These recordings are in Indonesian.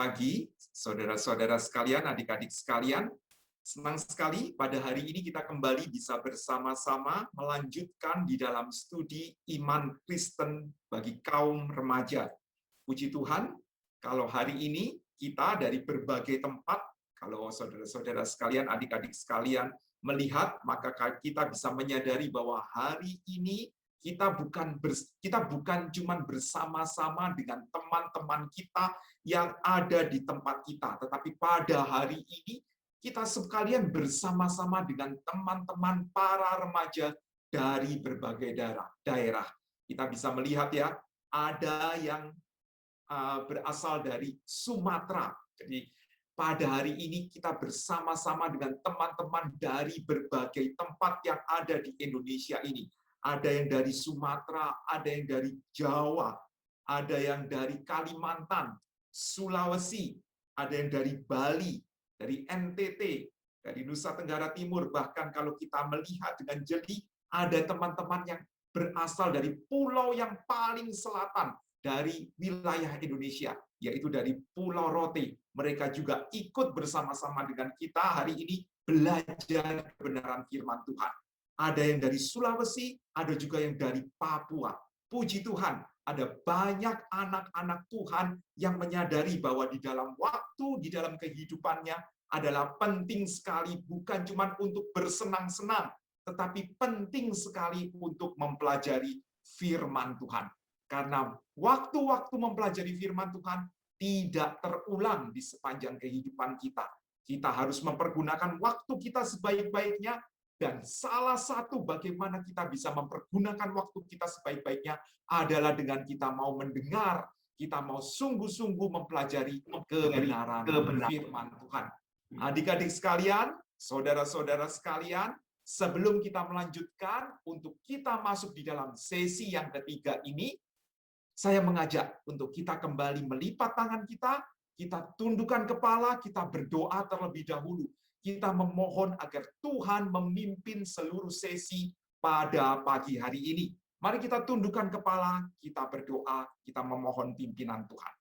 pagi, saudara-saudara sekalian, adik-adik sekalian. Senang sekali pada hari ini kita kembali bisa bersama-sama melanjutkan di dalam studi iman Kristen bagi kaum remaja. Puji Tuhan, kalau hari ini kita dari berbagai tempat, kalau saudara-saudara sekalian, adik-adik sekalian melihat, maka kita bisa menyadari bahwa hari ini kita bukan cuma bersama-sama dengan teman-teman kita yang ada di tempat kita, tetapi pada hari ini kita sekalian bersama-sama dengan teman-teman para remaja dari berbagai daerah. Kita bisa melihat ya, ada yang berasal dari Sumatera. Jadi pada hari ini kita bersama-sama dengan teman-teman dari berbagai tempat yang ada di Indonesia ini. Ada yang dari Sumatera, ada yang dari Jawa, ada yang dari Kalimantan, Sulawesi, ada yang dari Bali, dari NTT, dari Nusa Tenggara Timur, bahkan kalau kita melihat dengan jeli, ada teman-teman yang berasal dari pulau yang paling selatan dari wilayah Indonesia, yaitu dari Pulau Rote. Mereka juga ikut bersama-sama dengan kita hari ini belajar kebenaran firman Tuhan. Ada yang dari Sulawesi, ada juga yang dari Papua. Puji Tuhan, ada banyak anak-anak Tuhan yang menyadari bahwa di dalam waktu, di dalam kehidupannya adalah penting sekali bukan cuma untuk bersenang-senang, tetapi penting sekali untuk mempelajari firman Tuhan. Karena waktu-waktu mempelajari firman Tuhan tidak terulang di sepanjang kehidupan kita. Kita harus mempergunakan waktu kita sebaik-baiknya, dan salah satu bagaimana kita bisa mempergunakan waktu kita sebaik-baiknya adalah dengan kita mau mendengar, kita mau sungguh-sungguh mempelajari kebenaran firman Tuhan. Adik-adik sekalian, saudara-saudara sekalian, sebelum kita melanjutkan untuk kita masuk di dalam sesi yang ketiga ini, saya mengajak untuk kita kembali melipat tangan kita tundukkan kepala, kita berdoa terlebih dahulu. Kita memohon agar Tuhan memimpin seluruh sesi pada pagi hari ini. Mari kita tundukkan kepala, kita berdoa, kita memohon pimpinan Tuhan.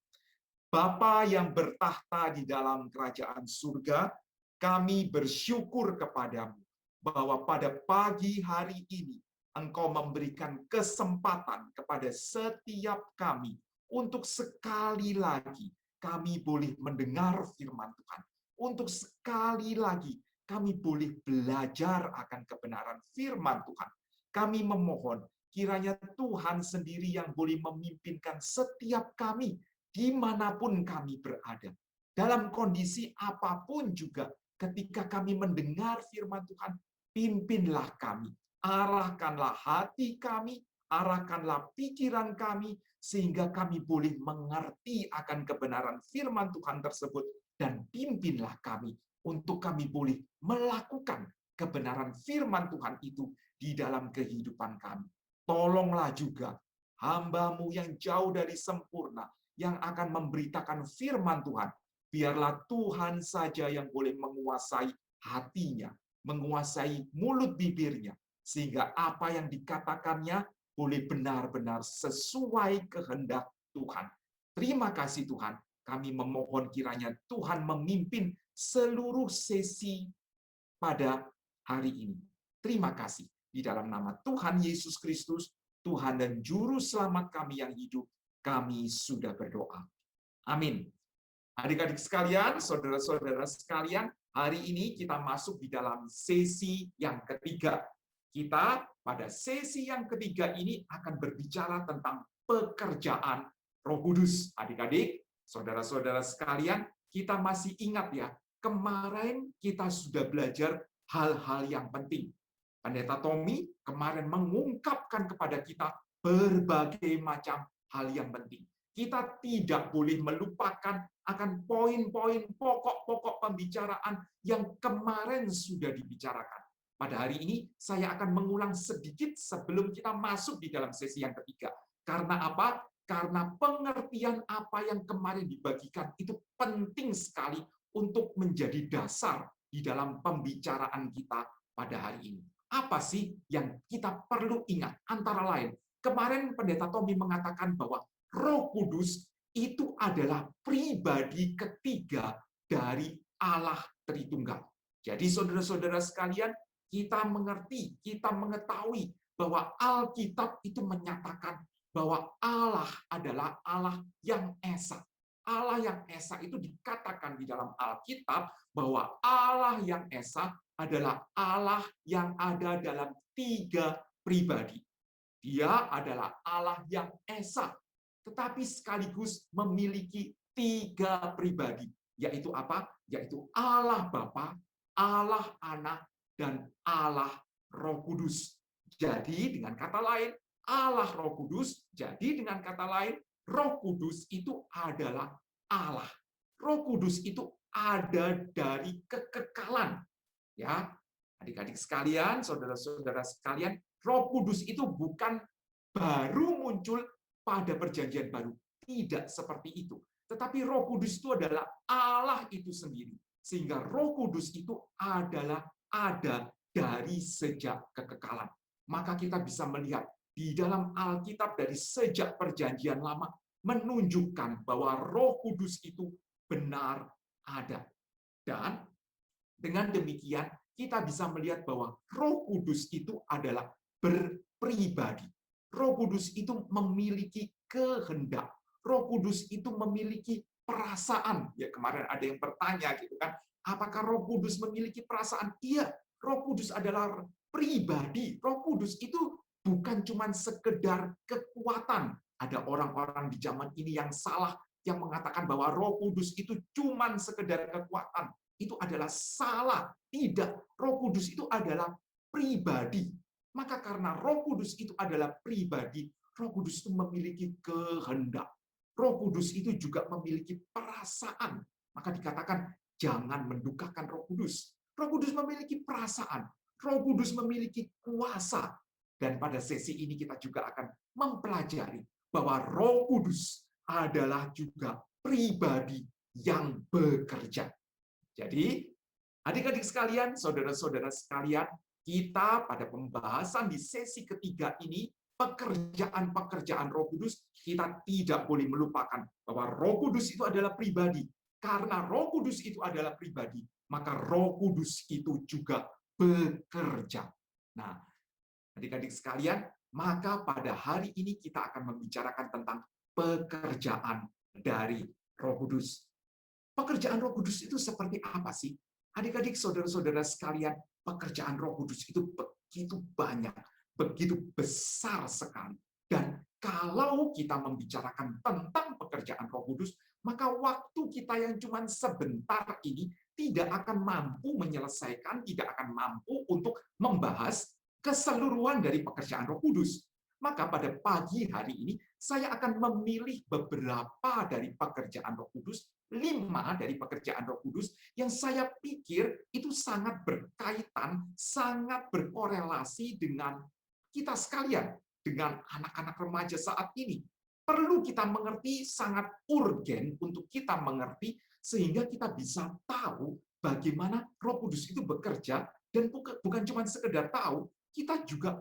Bapa yang bertahta di dalam kerajaan surga, kami bersyukur kepadamu bahwa pada pagi hari ini Engkau memberikan kesempatan kepada setiap kami untuk sekali lagi kami boleh mendengar firman Tuhan. Untuk sekali lagi kami boleh belajar akan kebenaran firman Tuhan. Kami memohon kiranya Tuhan sendiri yang boleh memimpinkan setiap kami dimanapun kami berada. Dalam kondisi apapun juga ketika kami mendengar firman Tuhan, pimpinlah kami. Arahkanlah hati kami, arahkanlah pikiran kami, sehingga kami boleh mengerti akan kebenaran firman Tuhan tersebut, dan pimpinlah kami untuk kami boleh melakukan kebenaran firman Tuhan itu di dalam kehidupan kami. Tolonglah juga hamba-Mu yang jauh dari sempurna, yang akan memberitakan firman Tuhan. Biarlah Tuhan saja yang boleh menguasai hatinya, menguasai mulut bibirnya, sehingga apa yang dikatakannya boleh benar-benar sesuai kehendak Tuhan. Terima kasih Tuhan, kami memohon kiranya Tuhan memimpin seluruh sesi pada hari ini. Terima kasih. Di dalam nama Tuhan Yesus Kristus, Tuhan dan Juru Selamat kami yang hidup, kami sudah berdoa. Amin. Adik-adik sekalian, saudara-saudara sekalian, hari ini kita masuk di dalam sesi yang ketiga. Kita pada sesi yang ketiga ini akan berbicara tentang pekerjaan Roh Kudus. Adik-adik, saudara-saudara sekalian, kita masih ingat ya, kemarin kita sudah belajar hal-hal yang penting. Pendeta Tommy kemarin mengungkapkan kepada kita berbagai macam hal yang penting. Kita tidak boleh melupakan akan poin-poin pokok-pokok pembicaraan yang kemarin sudah dibicarakan. Pada hari ini, saya akan mengulang sedikit sebelum kita masuk di dalam sesi yang ketiga. Karena apa? Karena pengertian apa yang kemarin dibagikan itu penting sekali untuk menjadi dasar di dalam pembicaraan kita pada hari ini. Apa sih yang kita perlu ingat? Antara lain, kemarin Pendeta Tommy mengatakan bahwa Roh Kudus itu adalah pribadi ketiga dari Allah Tritunggal. Jadi saudara-saudara sekalian, kita mengerti, kita mengetahui bahwa Alkitab itu menyatakan bahwa Allah adalah Allah yang esa. Allah yang esa itu dikatakan di dalam Alkitab bahwa Allah yang esa adalah Allah yang ada dalam tiga pribadi. Dia adalah Allah yang esa, tetapi sekaligus memiliki tiga pribadi, yaitu apa? Yaitu Allah Bapa, Allah Anak, dan Allah Roh Kudus. Jadi dengan kata lain, Allah Roh Kudus, jadi dengan kata lain, Roh Kudus itu adalah Allah. Roh Kudus itu ada dari kekekalan. Ya, adik-adik sekalian, saudara-saudara sekalian, Roh Kudus itu bukan baru muncul pada perjanjian baru. Tidak seperti itu. Tetapi Roh Kudus itu adalah Allah itu sendiri. Sehingga Roh Kudus itu adalah ada dari sejak kekekalan. Maka kita bisa melihat di dalam Alkitab dari sejak perjanjian lama menunjukkan bahwa Roh Kudus itu benar ada. Dan dengan demikian kita bisa melihat bahwa Roh Kudus itu adalah berpribadi. Roh Kudus itu memiliki kehendak. Roh Kudus itu memiliki perasaan. Ya, kemarin ada yang bertanya gitu kan, apakah Roh Kudus memiliki perasaan? Iya, Roh Kudus adalah pribadi. Roh Kudus itu bukan cuma sekedar kekuatan. Ada orang-orang di zaman ini yang salah yang mengatakan bahwa Roh Kudus itu cuma sekedar kekuatan. Itu adalah salah. Tidak, Roh Kudus itu adalah pribadi. Maka karena Roh Kudus itu adalah pribadi, Roh Kudus itu memiliki kehendak. Roh Kudus itu juga memiliki perasaan. Maka dikatakan, jangan mendukakan Roh Kudus. Roh Kudus memiliki perasaan. Roh Kudus memiliki kuasa. Dan pada sesi ini kita juga akan mempelajari bahwa Roh Kudus adalah juga pribadi yang bekerja. Jadi, adik-adik sekalian, saudara-saudara sekalian, kita pada pembahasan di sesi ketiga ini, pekerjaan-pekerjaan Roh Kudus, kita tidak boleh melupakan bahwa Roh Kudus itu adalah pribadi. Karena Roh Kudus itu adalah pribadi, maka Roh Kudus itu juga bekerja. Nah, adik-adik sekalian, maka pada hari ini kita akan membicarakan tentang pekerjaan dari Roh Kudus. Pekerjaan Roh Kudus itu seperti apa sih? Adik-adik, saudara-saudara sekalian, pekerjaan Roh Kudus itu begitu banyak, begitu besar sekali. Dan kalau kita membicarakan tentang pekerjaan Roh Kudus, maka waktu kita yang cuma sebentar ini tidak akan mampu menyelesaikan, tidak akan mampu untuk membahas keseluruhan dari pekerjaan Roh Kudus. Maka pada pagi hari ini, saya akan memilih beberapa dari pekerjaan Roh Kudus, 5 dari pekerjaan Roh Kudus, yang saya pikir itu sangat berkaitan, sangat berkorelasi dengan kita sekalian, dengan anak-anak remaja saat ini. Perlu kita mengerti, sangat urgen untuk kita mengerti, sehingga kita bisa tahu bagaimana Roh Kudus itu bekerja, dan bukan cuma sekedar tahu, kita juga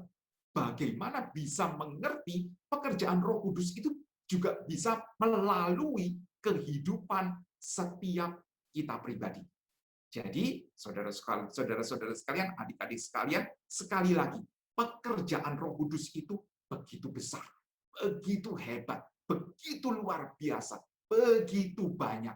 bagaimana bisa mengerti pekerjaan Roh Kudus itu juga bisa melalui kehidupan setiap kita pribadi. Jadi, saudara-saudara sekalian, adik-adik sekalian, sekali lagi, pekerjaan Roh Kudus itu begitu besar, begitu hebat, begitu luar biasa, begitu banyak.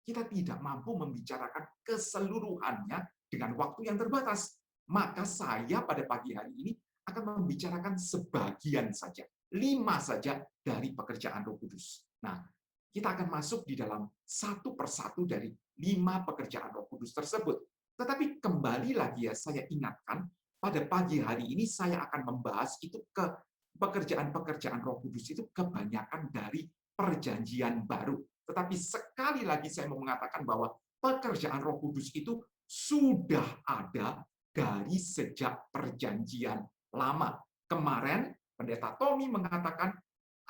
Kita tidak mampu membicarakan keseluruhannya dengan waktu yang terbatas. Maka saya pada pagi hari ini akan membicarakan sebagian saja, 5 saja dari pekerjaan Roh Kudus. Nah, kita akan masuk di dalam satu persatu dari 5 pekerjaan Roh Kudus tersebut. Tetapi kembali lagi ya, saya ingatkan, pada pagi hari ini saya akan membahas itu ke pekerjaan-pekerjaan Roh Kudus itu kebanyakan dari perjanjian baru. Tetapi sekali lagi saya mau mengatakan bahwa pekerjaan Roh Kudus itu sudah ada dari sejak perjanjian lama. Kemarin Pendeta Tommy mengatakan,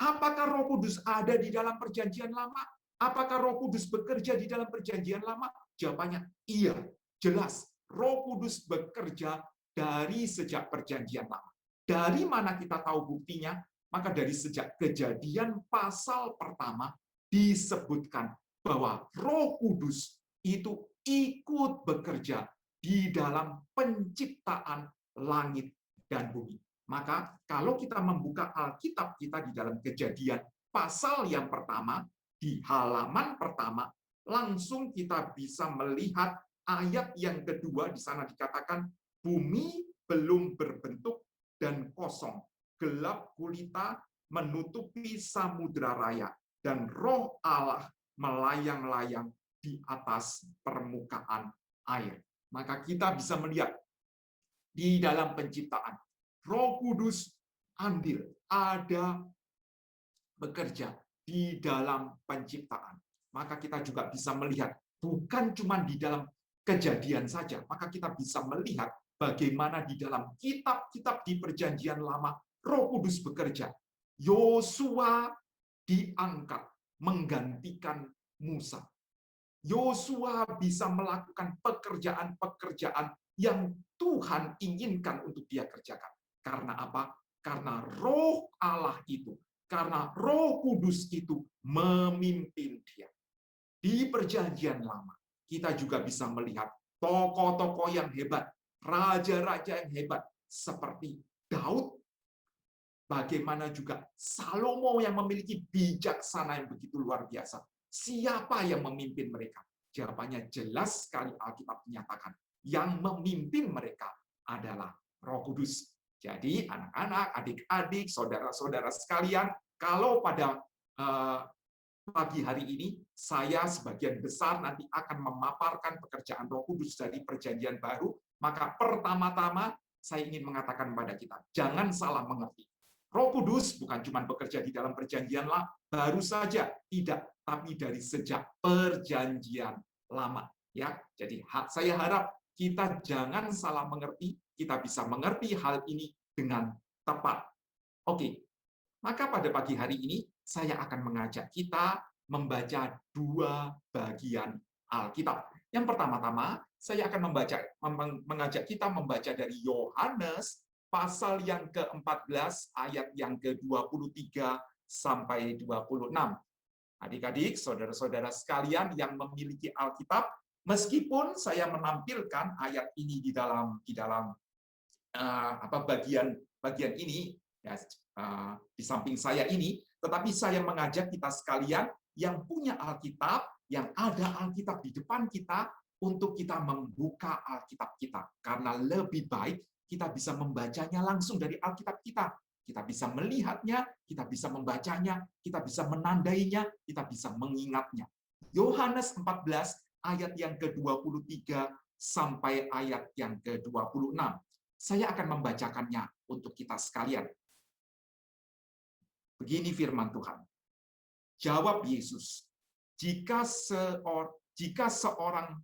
apakah Roh Kudus ada di dalam perjanjian lama? Apakah Roh Kudus bekerja di dalam perjanjian lama? Jawabannya iya, jelas. Roh Kudus bekerja dari sejak perjanjian lama. Dari mana kita tahu buktinya? Maka dari sejak Kejadian pasal pertama disebutkan bahwa Roh Kudus itu ikut bekerja di dalam penciptaan langit dan bumi. Maka kalau kita membuka Alkitab kita di dalam Kejadian pasal yang pertama, di halaman pertama, langsung kita bisa melihat ayat yang kedua. Di sana dikatakan, bumi belum berbentuk dan kosong, gelap gulita menutupi samudra raya, dan Roh Allah melayang-layang di atas permukaan air. Maka kita bisa melihat di dalam penciptaan, Roh Kudus andil, ada bekerja di dalam penciptaan. Maka kita juga bisa melihat, bukan cuma di dalam Kejadian saja, maka kita bisa melihat bagaimana di dalam kitab-kitab di Perjanjian Lama Roh Kudus bekerja. Yosua diangkat menggantikan Musa. Yosua bisa melakukan pekerjaan-pekerjaan yang Tuhan inginkan untuk dia kerjakan. Karena apa? Karena Roh Allah itu, karena Roh Kudus itu memimpin dia. Di Perjanjian Lama, kita juga bisa melihat tokoh-tokoh yang hebat, raja-raja yang hebat, seperti Daud, bagaimana juga Salomo yang memiliki bijaksana yang begitu luar biasa. Siapa yang memimpin mereka? Jawabannya jelas sekali Alkitab menyatakan, yang memimpin mereka adalah Roh Kudus. Jadi anak-anak, adik-adik, saudara-saudara sekalian, kalau pada pagi hari ini, saya sebagian besar nanti akan memaparkan pekerjaan Roh Kudus dari Perjanjian Baru, maka pertama-tama saya ingin mengatakan kepada kita, jangan salah mengerti. Roh Kudus bukan cuma bekerja di dalam Perjanjian Baru saja, tidak, tapi dari sejak Perjanjian Lama. Ya, jadi saya harap kita jangan salah mengerti, kita bisa mengerti hal ini dengan tepat. Oke, maka pada pagi hari ini saya akan mengajak kita membaca dua bagian Alkitab. Yang pertama-tama, saya akan mengajak kita membaca dari Yohanes pasal yang ke-14 ayat yang ke-23 sampai 26. Adik-adik, saudara-saudara sekalian yang memiliki Alkitab, meskipun saya menampilkan ayat ini di dalam bagian ini, ya, di samping saya ini, tetapi saya mengajak kita sekalian yang punya Alkitab, yang ada Alkitab di depan kita, untuk kita membuka Alkitab kita. Karena lebih baik kita bisa membacanya langsung dari Alkitab kita. Kita bisa melihatnya, kita bisa membacanya, kita bisa menandainya, kita bisa mengingatnya. Yohanes 14 ayat yang ke-23 sampai ayat yang ke-26. Saya akan membacakannya untuk kita sekalian. Begini firman Tuhan. Jawab Yesus, jika seorang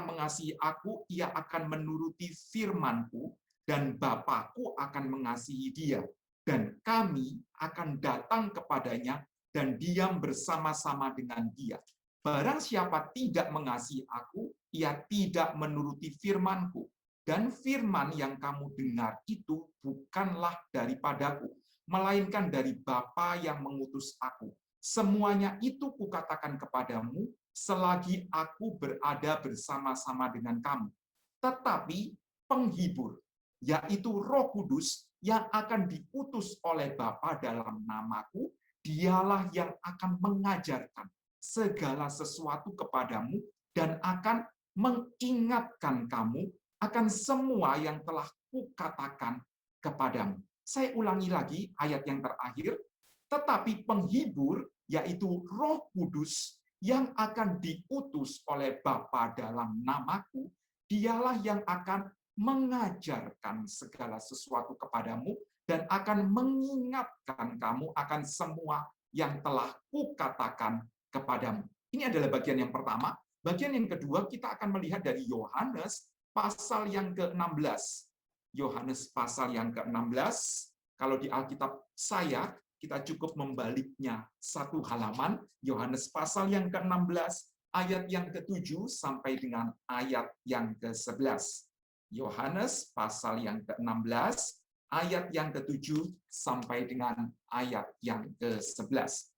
mengasihi aku, ia akan menuruti firman-Ku, dan Bapa-Ku akan mengasihi dia, dan kami akan datang kepadanya dan diam bersama-sama dengan dia. Barang siapa tidak mengasihi aku, ia tidak menuruti firman-Ku, dan firman yang kamu dengar itu bukanlah daripadaku, melainkan dari Bapa yang mengutus aku. Semuanya itu kukatakan kepadamu selagi aku berada bersama-sama dengan kamu. Tetapi penghibur, yaitu Roh Kudus yang akan diutus oleh Bapa dalam namaku, dialah yang akan mengajarkan segala sesuatu kepadamu dan akan mengingatkan kamu akan semua yang telah kukatakan kepadamu. Saya ulangi lagi ayat yang terakhir, tetapi penghibur, yaitu Roh Kudus yang akan diutus oleh Bapa dalam namaku, dialah yang akan mengajarkan segala sesuatu kepadamu dan akan mengingatkan kamu akan semua yang telah kukatakan kepadamu. Ini adalah bagian yang pertama. Bagian yang kedua, kita akan melihat dari Yohanes pasal yang ke-16. Yohanes pasal yang ke-16, kalau di Alkitab saya, kita cukup membaliknya satu halaman, Yohanes pasal yang ke-16, ayat yang ke-7 sampai dengan ayat yang ke-11. Yohanes pasal yang ke-16, ayat yang ke-7 sampai dengan ayat yang ke-11.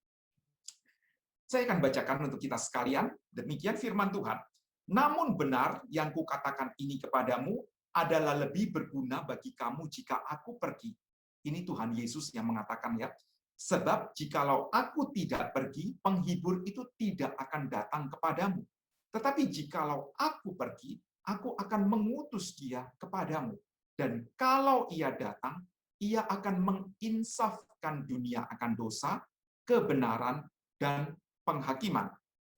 Saya akan bacakan untuk kita sekalian. Demikian firman Tuhan. Namun benar yang kukatakan ini kepadamu adalah lebih berguna bagi kamu jika aku pergi. Ini Tuhan Yesus yang mengatakan ya. Sebab jikalau aku tidak pergi, penghibur itu tidak akan datang kepadamu. Tetapi jikalau aku pergi, aku akan mengutus dia kepadamu. Dan kalau ia datang, ia akan menginsafkan dunia akan dosa, kebenaran, dan penghakiman.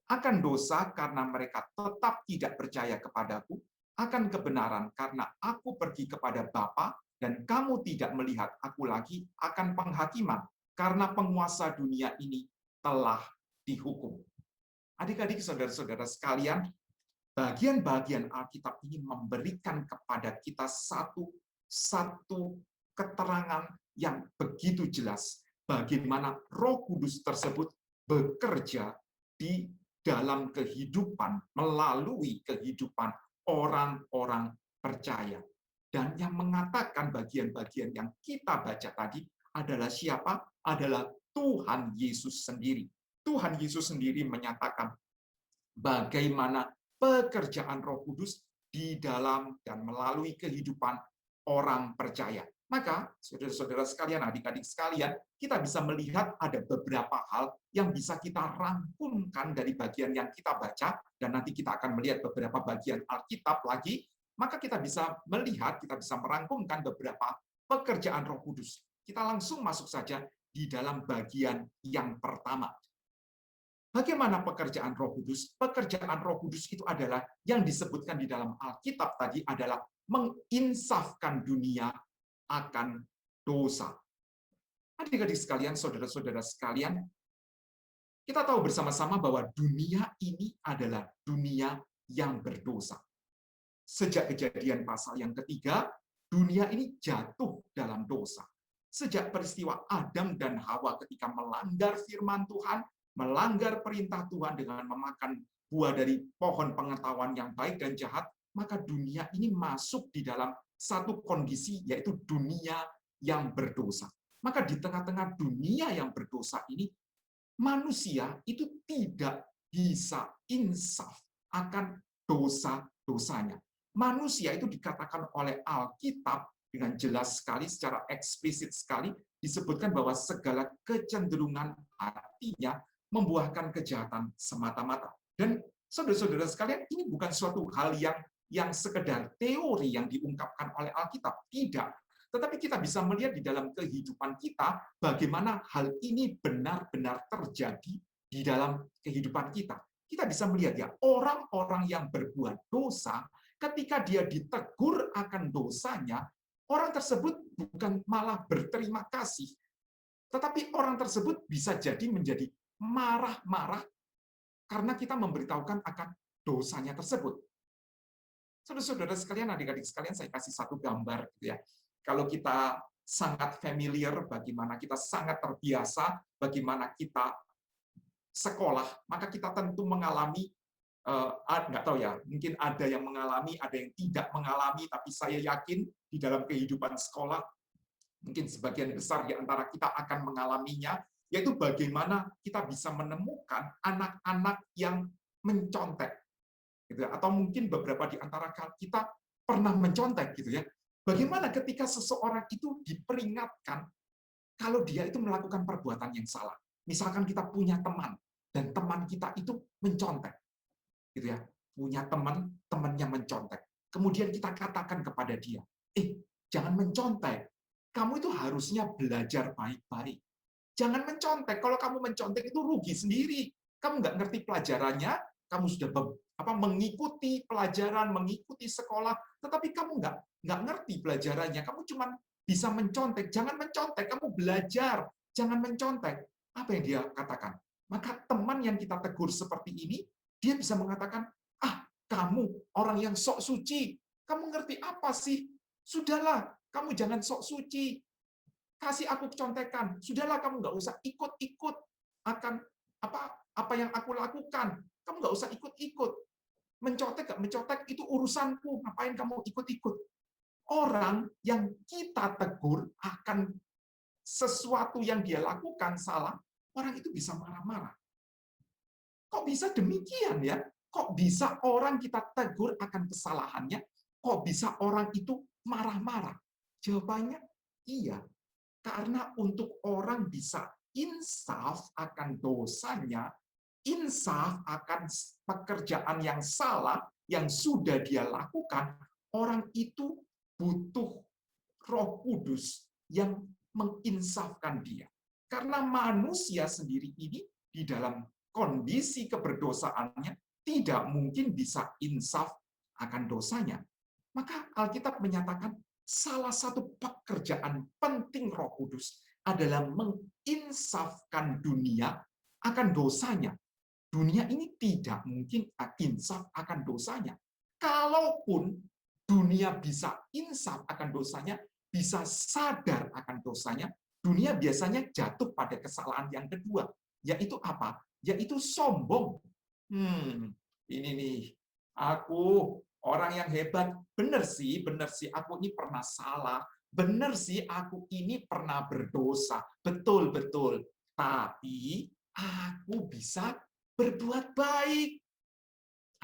Akan dosa karena mereka tetap tidak percaya kepadaku, akan kebenaran karena aku pergi kepada Bapa dan kamu tidak melihat aku lagi, akan penghakiman karena penguasa dunia ini telah dihukum. Adik-adik, saudara-saudara sekalian, bagian-bagian Alkitab ini memberikan kepada kita satu keterangan yang begitu jelas bagaimana Roh Kudus tersebut bekerja di dalam kehidupan, melalui kehidupan orang-orang percaya. Dan yang mengatakan bagian-bagian yang kita baca tadi adalah siapa? Adalah Tuhan Yesus sendiri. Tuhan Yesus sendiri menyatakan bagaimana pekerjaan Roh Kudus di dalam dan melalui kehidupan orang percaya. Maka, saudara-saudara sekalian, adik-adik sekalian, kita bisa melihat ada beberapa hal yang bisa kita rangkumkan dari bagian yang kita baca, dan nanti kita akan melihat beberapa bagian Alkitab lagi, maka kita bisa melihat, kita bisa merangkumkan beberapa pekerjaan Roh Kudus. Kita langsung masuk saja di dalam bagian yang pertama. Bagaimana pekerjaan Roh Kudus? Pekerjaan Roh Kudus itu adalah yang disebutkan di dalam Alkitab tadi adalah menginsafkan dunia akan dosa. Adik-adik sekalian, saudara-saudara sekalian, kita tahu bersama-sama bahwa dunia ini adalah dunia yang berdosa. Sejak kejadian pasal yang ketiga, dunia ini jatuh dalam dosa. Sejak peristiwa Adam dan Hawa ketika melanggar firman Tuhan, melanggar perintah Tuhan dengan memakan buah dari pohon pengetahuan yang baik dan jahat, maka dunia ini masuk di dalam satu kondisi, yaitu dunia yang berdosa. Maka di tengah-tengah dunia yang berdosa ini, manusia itu tidak bisa insaf akan dosa-dosanya. Manusia itu dikatakan oleh Alkitab dengan jelas sekali, secara eksplisit sekali, disebutkan bahwa segala kecenderungan hatinya membuahkan kejahatan semata-mata. Dan saudara-saudara sekalian, ini bukan suatu hal yang sekedar teori yang diungkapkan oleh Alkitab. Tidak. Tetapi kita bisa melihat di dalam kehidupan kita bagaimana hal ini benar-benar terjadi di dalam kehidupan kita. Kita bisa melihat ya, orang-orang yang berbuat dosa, ketika dia ditegur akan dosanya, orang tersebut bukan malah berterima kasih, tetapi orang tersebut bisa jadi menjadi marah-marah karena kita memberitahukan akan dosanya tersebut. Saudara-saudara sekalian, adik-adik sekalian, saya kasih satu gambar gitu ya. Kalau kita sangat familiar, bagaimana kita sangat terbiasa, bagaimana kita sekolah, maka kita tentu mengalami, nggak tahu ya, mungkin ada yang mengalami, ada yang tidak mengalami, tapi saya yakin di dalam kehidupan sekolah, mungkin sebagian besar di antara kita akan mengalaminya, yaitu bagaimana kita bisa menemukan anak-anak yang mencontek, gitu ya. Atau mungkin beberapa di antara kita pernah mencontek, gitu ya. Bagaimana ketika seseorang itu diperingatkan kalau dia itu melakukan perbuatan yang salah. Misalkan kita punya teman, dan teman kita itu mencontek, gitu ya. Punya teman, temannya mencontek. Kemudian kita katakan kepada dia, jangan mencontek. Kamu itu harusnya belajar baik-baik. Jangan mencontek. Kalau kamu mencontek itu rugi sendiri. Kamu nggak ngerti pelajarannya, kamu sudah mengikuti pelajaran, mengikuti sekolah, tetapi kamu nggak ngerti pelajarannya. Kamu cuma bisa mencontek. Jangan mencontek, kamu belajar. Jangan mencontek. Apa yang dia katakan? Maka teman yang kita tegur seperti ini, dia bisa mengatakan, kamu orang yang sok suci. Kamu ngerti apa sih? Sudahlah, kamu jangan sok suci. Kasih aku contekan. Sudahlah, kamu nggak usah ikut-ikut akan apa yang aku lakukan. Kamu nggak usah ikut-ikut. Mencontek nggak mencontek itu urusanku. Ngapain kamu ikut-ikut? Orang yang kita tegur akan sesuatu yang dia lakukan salah, orang itu bisa marah-marah. Kok bisa demikian ya? Kok bisa orang kita tegur akan kesalahannya? Kok bisa orang itu marah-marah? Jawabannya iya. Karena untuk orang bisa insaf akan dosanya, insaf akan pekerjaan yang salah yang sudah dia lakukan, orang itu butuh Roh Kudus yang menginsafkan dia. Karena manusia sendiri ini di dalam kondisi keberdosaannya tidak mungkin bisa insaf akan dosanya. Maka Alkitab menyatakan salah satu pekerjaan penting Roh Kudus adalah menginsafkan dunia akan dosanya. Dunia ini tidak mungkin insaf akan dosanya. Kalaupun dunia bisa insaf akan dosanya, bisa sadar akan dosanya, dunia biasanya jatuh pada kesalahan yang kedua, yaitu apa? Yaitu sombong. Ini nih, aku orang yang hebat. Benar sih, aku ini pernah salah. Benar sih, aku ini pernah berdosa. Betul, betul. Tapi aku bisa berbuat baik.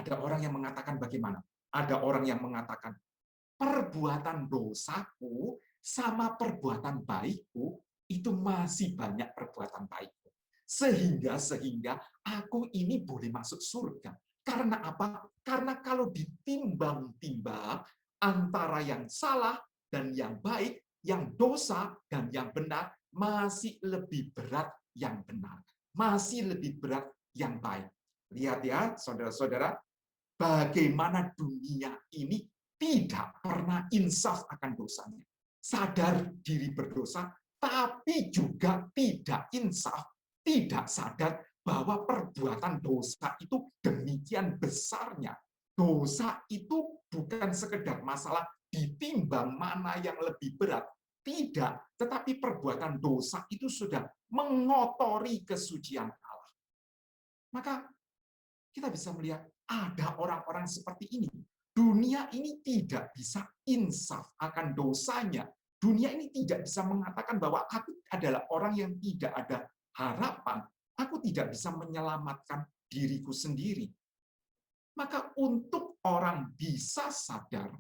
Ada orang yang mengatakan bagaimana? Ada orang yang mengatakan, perbuatan dosaku sama perbuatan baikku itu masih banyak perbuatan baikku. Sehingga aku ini boleh masuk surga. Karena apa? Karena kalau ditimbang-timbang antara yang salah dan yang baik, yang dosa dan yang benar, masih lebih berat yang benar. Masih lebih berat yang baik. Lihat ya, saudara-saudara, bagaimana dunia ini tidak pernah insaf akan dosanya. Sadar diri berdosa, tapi juga tidak insaf, tidak sadar bahwa perbuatan dosa itu demikian besarnya. Dosa itu bukan sekedar masalah ditimbang mana yang lebih berat. Tidak, tetapi perbuatan dosa itu sudah mengotori kesucian Allah. Maka kita bisa melihat ada orang-orang seperti ini. Dunia ini tidak bisa insaf akan dosanya. Dunia ini tidak bisa mengatakan bahwa aku adalah orang yang tidak ada harapan. Aku tidak bisa menyelamatkan diriku sendiri. Maka untuk orang bisa sadar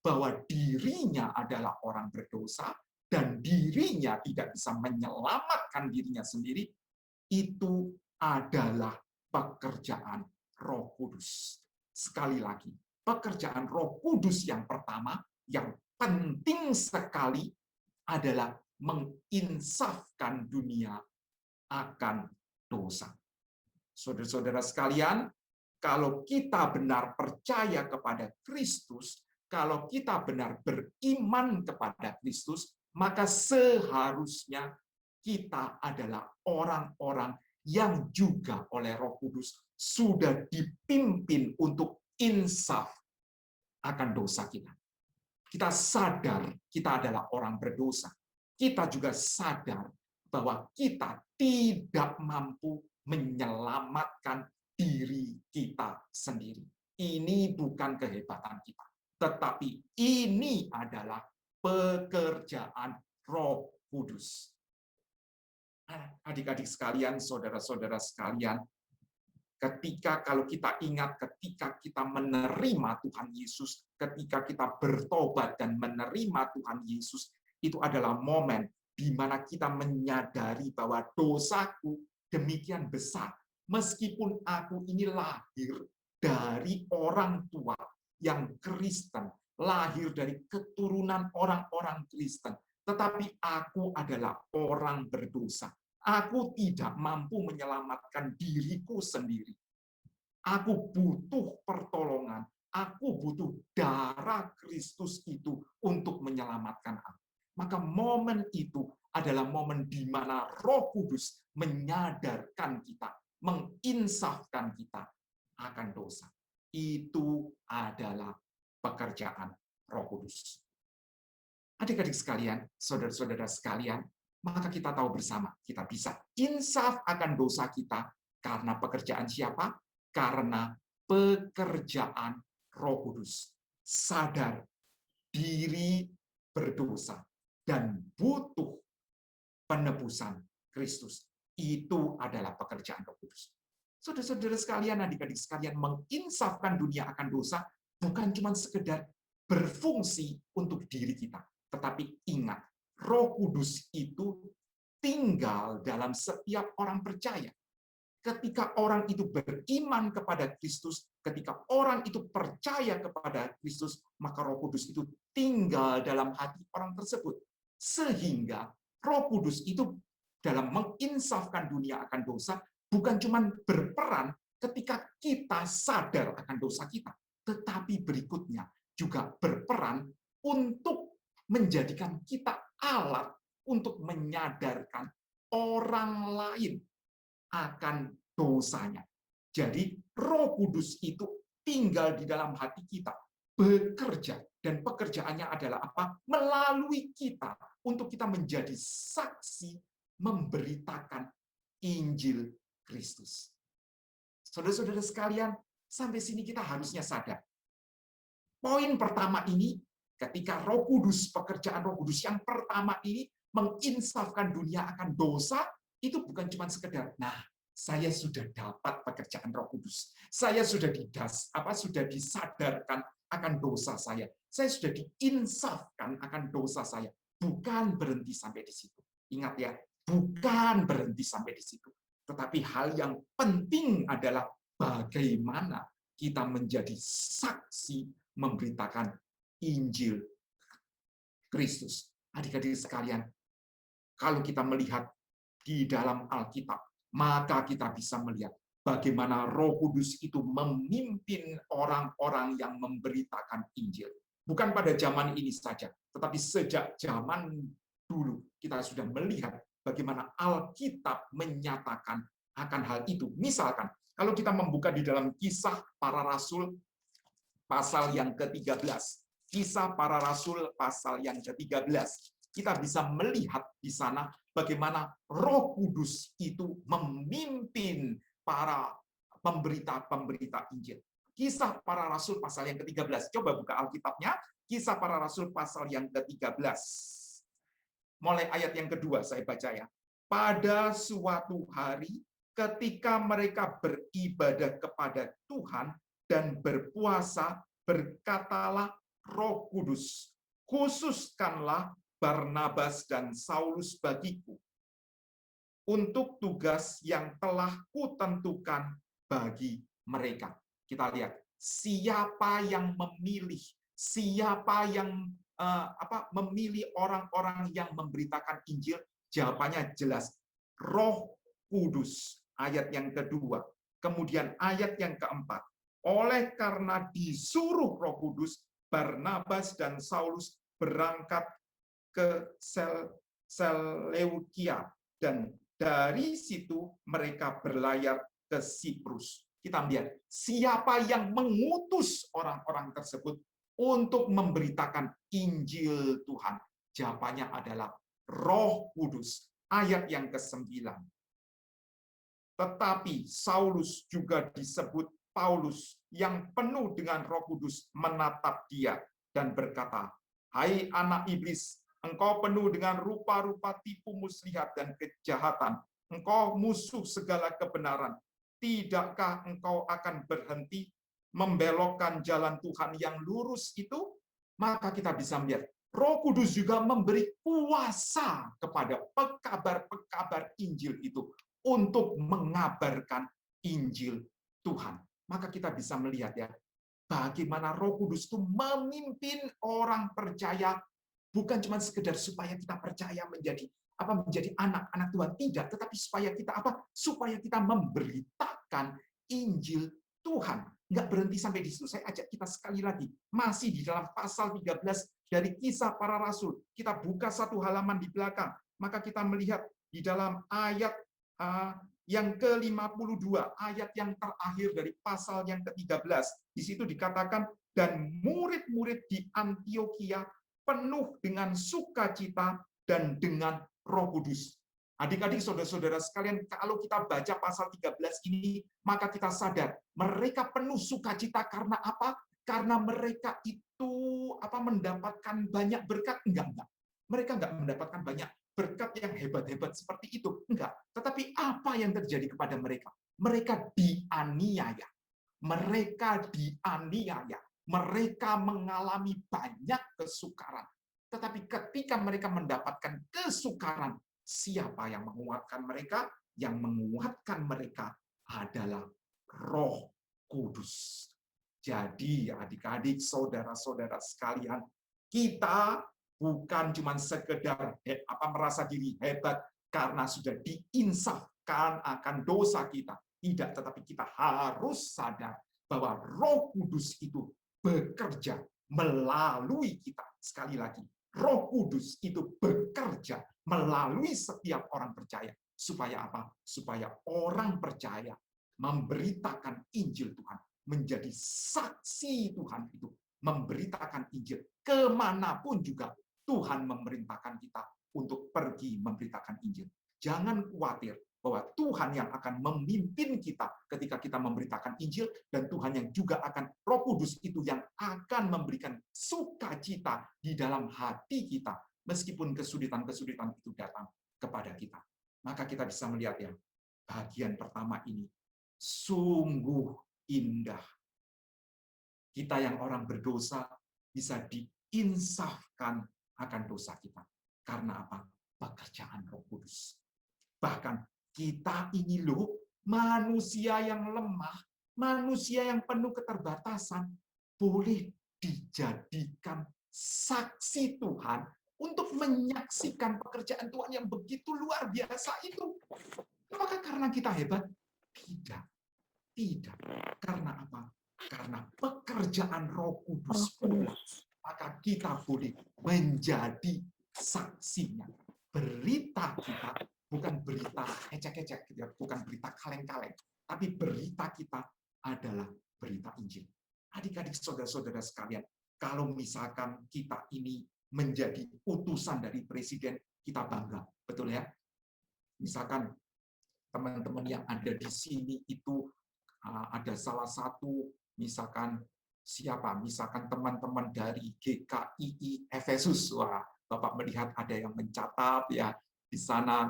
bahwa dirinya adalah orang berdosa dan dirinya tidak bisa menyelamatkan dirinya sendiri, itu adalah pekerjaan Roh Kudus. Sekali lagi, pekerjaan Roh Kudus yang pertama, yang penting sekali adalah menginsafkan dunia akan dosa. Saudara-saudara sekalian, kalau kita benar percaya kepada Kristus, kalau kita benar beriman kepada Kristus, maka seharusnya kita adalah orang-orang yang juga oleh Roh Kudus sudah dipimpin untuk insaf akan dosa kita. Kita sadar kita adalah orang berdosa. Kita juga sadar bahwa kita tidak mampu menyelamatkan diri kita sendiri. Ini bukan kehebatan kita, tetapi ini adalah pekerjaan Roh Kudus. Adik-adik sekalian, saudara-saudara sekalian, kalau kita ingat ketika kita menerima Tuhan Yesus, ketika kita bertobat dan menerima Tuhan Yesus, itu adalah momen di mana kita menyadari bahwa dosaku demikian besar. Meskipun aku ini lahir dari orang tua yang Kristen, lahir dari keturunan orang-orang Kristen, tetapi aku adalah orang berdosa. Aku tidak mampu menyelamatkan diriku sendiri. Aku butuh pertolongan. Aku butuh darah Kristus itu untuk menyelamatkan aku. Maka momen itu adalah momen di mana Roh Kudus menyadarkan kita, menginsafkan kita akan dosa. Itu adalah pekerjaan Roh Kudus. Adik-adik sekalian, saudara-saudara sekalian, maka kita tahu bersama, kita bisa insaf akan dosa kita karena pekerjaan siapa? Karena pekerjaan Roh Kudus. Sadar diri berdosa dan butuh penebusan Kristus. Itu adalah pekerjaan Roh Kudus. Saudara-saudara sekalian, adik-adik sekalian, menginsafkan dunia akan dosa bukan cuma sekedar berfungsi untuk diri kita, tetapi ingat, Roh Kudus itu tinggal dalam setiap orang percaya. Ketika orang itu beriman kepada Kristus, ketika orang itu percaya kepada Kristus, maka Roh Kudus itu tinggal dalam hati orang tersebut. Sehingga Roh Kudus itu dalam menginsafkan dunia akan dosa, bukan cuma berperan ketika kita sadar akan dosa kita, tetapi berikutnya juga berperan untuk menjadikan kita alat untuk menyadarkan orang lain akan dosanya. Jadi Roh Kudus itu tinggal di dalam hati kita, bekerja, dan pekerjaannya adalah apa? Melalui kita, untuk kita menjadi saksi memberitakan Injil Kristus. Saudara-saudara sekalian, sampai sini kita harusnya sadar. Poin pertama ini, ketika Roh Kudus, pekerjaan Roh Kudus yang pertama ini menginsafkan dunia akan dosa, itu bukan cuma sekedar, nah, saya sudah dapat pekerjaan Roh Kudus. Saya sudah sudah disadarkan akan dosa saya. Saya sudah diinsafkan akan dosa saya. Bukan berhenti sampai di situ. Ingat ya, bukan berhenti sampai di situ. Tetapi hal yang penting adalah bagaimana kita menjadi saksi memberitakan Injil Kristus. Adik-adik sekalian, kalau kita melihat di dalam Alkitab, maka kita bisa melihat bagaimana Roh Kudus itu memimpin orang-orang yang memberitakan Injil. Bukan pada zaman ini saja, tetapi sejak zaman dulu kita sudah melihat bagaimana Alkitab menyatakan akan hal itu. Misalkan, kalau kita membuka di dalam Kisah Para Rasul pasal yang ke-13. Kisah Para Rasul pasal yang ke-13. Kita bisa melihat di sana bagaimana Roh Kudus itu memimpin para pemberita-pemberita Injil. Kisah Para Rasul pasal yang ke-13. Coba buka Alkitabnya. Kisah Para Rasul pasal yang ke-13. Mulai ayat yang kedua saya baca ya. Pada suatu hari ketika mereka beribadah kepada Tuhan dan berpuasa, berkatalah Roh Kudus, khususkanlah Barnabas dan Saulus bagiku untuk tugas yang telah kutentukan bagi mereka. Kita lihat siapa yang memilih, siapa yang memilih orang-orang yang memberitakan Injil. Jawabannya jelas, Roh Kudus. Ayat yang kedua. Kemudian ayat yang keempat. Oleh karena disuruh Roh Kudus, Barnabas dan Saulus berangkat ke Seleukia, dan dari situ mereka berlayar ke Siprus. Kita lihat siapa yang mengutus orang-orang tersebut untuk memberitakan Injil Tuhan. Jawabannya adalah Roh Kudus. Ayat yang ke-9. Tetapi Saulus juga disebut Paulus yang penuh dengan Roh Kudus menatap dia dan berkata, "Hai anak iblis, engkau penuh dengan rupa-rupa tipu muslihat dan kejahatan. Engkau musuh segala kebenaran. Tidakkah engkau akan berhenti membelokkan jalan Tuhan yang lurus itu?" Maka kita bisa melihat Roh Kudus juga memberi kuasa kepada pekabar-pekabar Injil itu untuk mengabarkan Injil Tuhan. Maka kita bisa melihat ya, bagaimana Roh Kudus itu memimpin orang percaya, bukan cuma sekedar supaya kita percaya menjadi anak-anak Tuhan, tidak, tetapi supaya kita supaya kita memberitakan Injil Tuhan. Nggak berhenti sampai di situ. Saya ajak kita sekali lagi, masih di dalam pasal 13 dari Kisah Para Rasul. Kita buka satu halaman di belakang, maka kita melihat di dalam ayat yang ke-52, ayat yang terakhir dari pasal yang ke-13. Di situ dikatakan, dan murid-murid di Antiokhia penuh dengan sukacita dan dengan Roh Kudus. Adik-adik, saudara-saudara sekalian, kalau kita baca pasal 13 ini, maka kita sadar, mereka penuh sukacita karena apa? karena mereka itu mendapatkan banyak berkat, enggak. Mereka enggak mendapatkan banyak berkat yang hebat-hebat seperti itu, enggak. Tetapi apa yang terjadi kepada mereka? Mereka dianiaya. Mereka dianiaya. Mereka mengalami banyak kesukaran. Tetapi ketika mereka mendapatkan kesukaran, siapa yang menguatkan mereka? Yang menguatkan mereka adalah Roh Kudus. Jadi adik-adik, saudara-saudara sekalian, kita bukan cuma sekedar merasa diri hebat karena sudah diinsafkan akan dosa kita. Tidak, tetapi kita harus sadar bahwa Roh Kudus itu bekerja melalui kita. Sekali lagi, Roh Kudus itu bekerja melalui setiap orang percaya. Supaya apa? Supaya orang percaya memberitakan Injil Tuhan, menjadi saksi Tuhan itu, memberitakan Injil kemanapun juga Tuhan memerintahkan kita untuk pergi memberitakan Injil. Jangan khawatir bahwa Tuhan yang akan memimpin kita ketika kita memberitakan Injil, dan Tuhan yang juga akan, Roh Kudus itu yang akan memberikan sukacita di dalam hati kita meskipun kesulitan-kesulitan itu datang kepada kita. Maka kita bisa melihat ya, bagian pertama ini sungguh indah. Kita yang orang berdosa bisa diinsafkan akan dosa kita. Karena apa? Pekerjaan Roh Kudus. Bahkan kita ini loh, manusia yang lemah, manusia yang penuh keterbatasan, boleh dijadikan saksi Tuhan untuk menyaksikan pekerjaan Tuhan yang begitu luar biasa itu. Apakah karena kita hebat? Tidak. Tidak. Karena apa? Karena pekerjaan Roh Kudus. Maka kita boleh menjadi saksinya. Berita kita bukan berita ecek-ecek, bukan berita kaleng-kaleng, tapi berita kita adalah berita Injil. Adik-adik, saudara-saudara sekalian, kalau misalkan kita ini menjadi utusan dari presiden, kita bangga, betul ya? Misalkan teman-teman yang ada di sini itu ada salah satu, misalkan siapa? Misalkan teman-teman dari GKII Efesus. Wah, Bapak melihat ada yang mencatat ya di sana,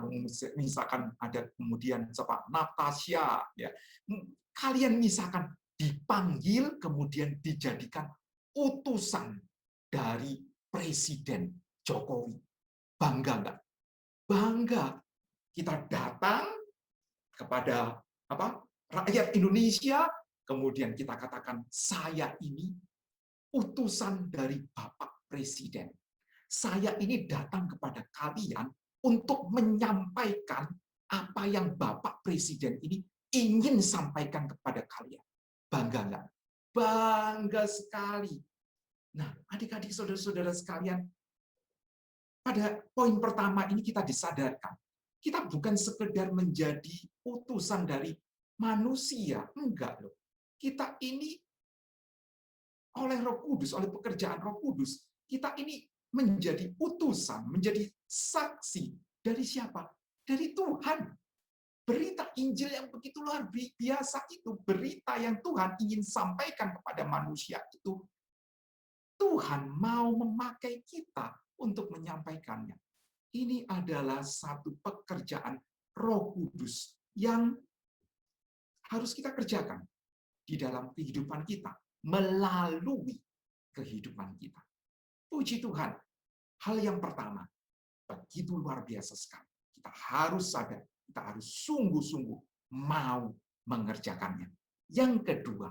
misalkan ada kemudian siapa? Natasha ya. Kalian misalkan dipanggil kemudian dijadikan utusan dari Presiden Jokowi. Bangga enggak? Bangga. Kita datang kepada rakyat Indonesia, kemudian kita katakan, saya ini utusan dari Bapak Presiden. Saya ini datang kepada kalian untuk menyampaikan apa yang Bapak Presiden ini ingin sampaikan kepada kalian. Bangga nggak? Bangga sekali. Nah, adik-adik, saudara-saudara sekalian, pada poin pertama ini kita disadarkan. Kita bukan sekedar menjadi utusan dari manusia. Enggak loh. Kita ini oleh Roh Kudus, oleh pekerjaan Roh Kudus, kita ini menjadi utusan, menjadi saksi dari siapa? Dari Tuhan. Berita Injil yang begitu luar biasa itu, berita yang Tuhan ingin sampaikan kepada manusia itu, Tuhan mau memakai kita untuk menyampaikannya. Ini adalah satu pekerjaan Roh Kudus yang harus kita kerjakan di dalam kehidupan kita, melalui kehidupan kita. Puji Tuhan. Hal yang pertama, begitu luar biasa sekali. Kita harus sadar, kita harus sungguh-sungguh mau mengerjakannya. Yang kedua,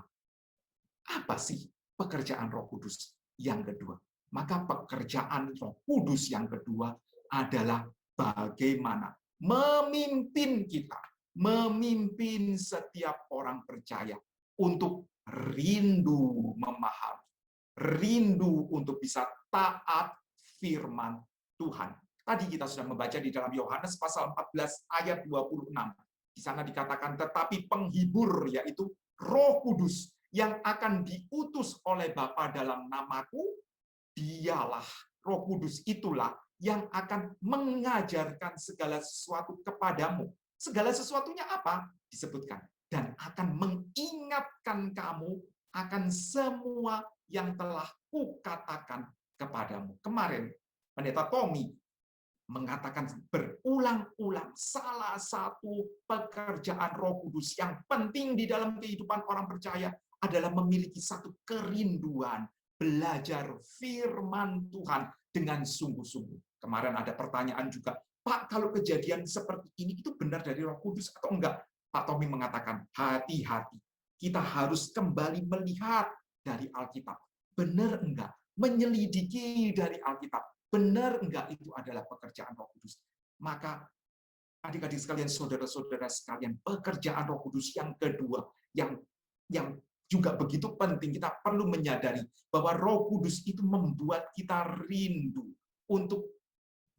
apa sih pekerjaan Roh Kudus yang kedua? Maka pekerjaan Roh Kudus yang kedua adalah bagaimana memimpin kita, memimpin setiap orang percaya untuk rindu memahami, rindu untuk bisa taat firman Tuhan. Tadi kita sudah membaca di dalam Yohanes pasal 14 ayat 26. Di sana dikatakan, tetapi penghibur, yaitu Roh Kudus, yang akan diutus oleh Bapa dalam namaku, dialah, Roh Kudus itulah yang akan mengajarkan segala sesuatu kepadamu. Segala sesuatunya apa? Disebutkan. Dan akan mengingatkan kamu akan semua yang telah kukatakan kepadamu. Kemarin Pendeta Tommy mengatakan berulang-ulang salah satu pekerjaan Roh Kudus yang penting di dalam kehidupan orang percaya adalah memiliki satu kerinduan belajar firman Tuhan dengan sungguh-sungguh. Kemarin ada pertanyaan juga, Pak, kalau kejadian seperti ini itu benar dari Roh Kudus atau enggak? Pak Tommy mengatakan, hati-hati. Kita harus kembali melihat dari Alkitab. Benar enggak? Menyelidiki dari Alkitab. Benar enggak itu adalah pekerjaan Roh Kudus? Maka adik-adik sekalian, saudara-saudara sekalian, pekerjaan Roh Kudus yang kedua yang juga begitu penting, kita perlu menyadari bahwa Roh Kudus itu membuat kita rindu untuk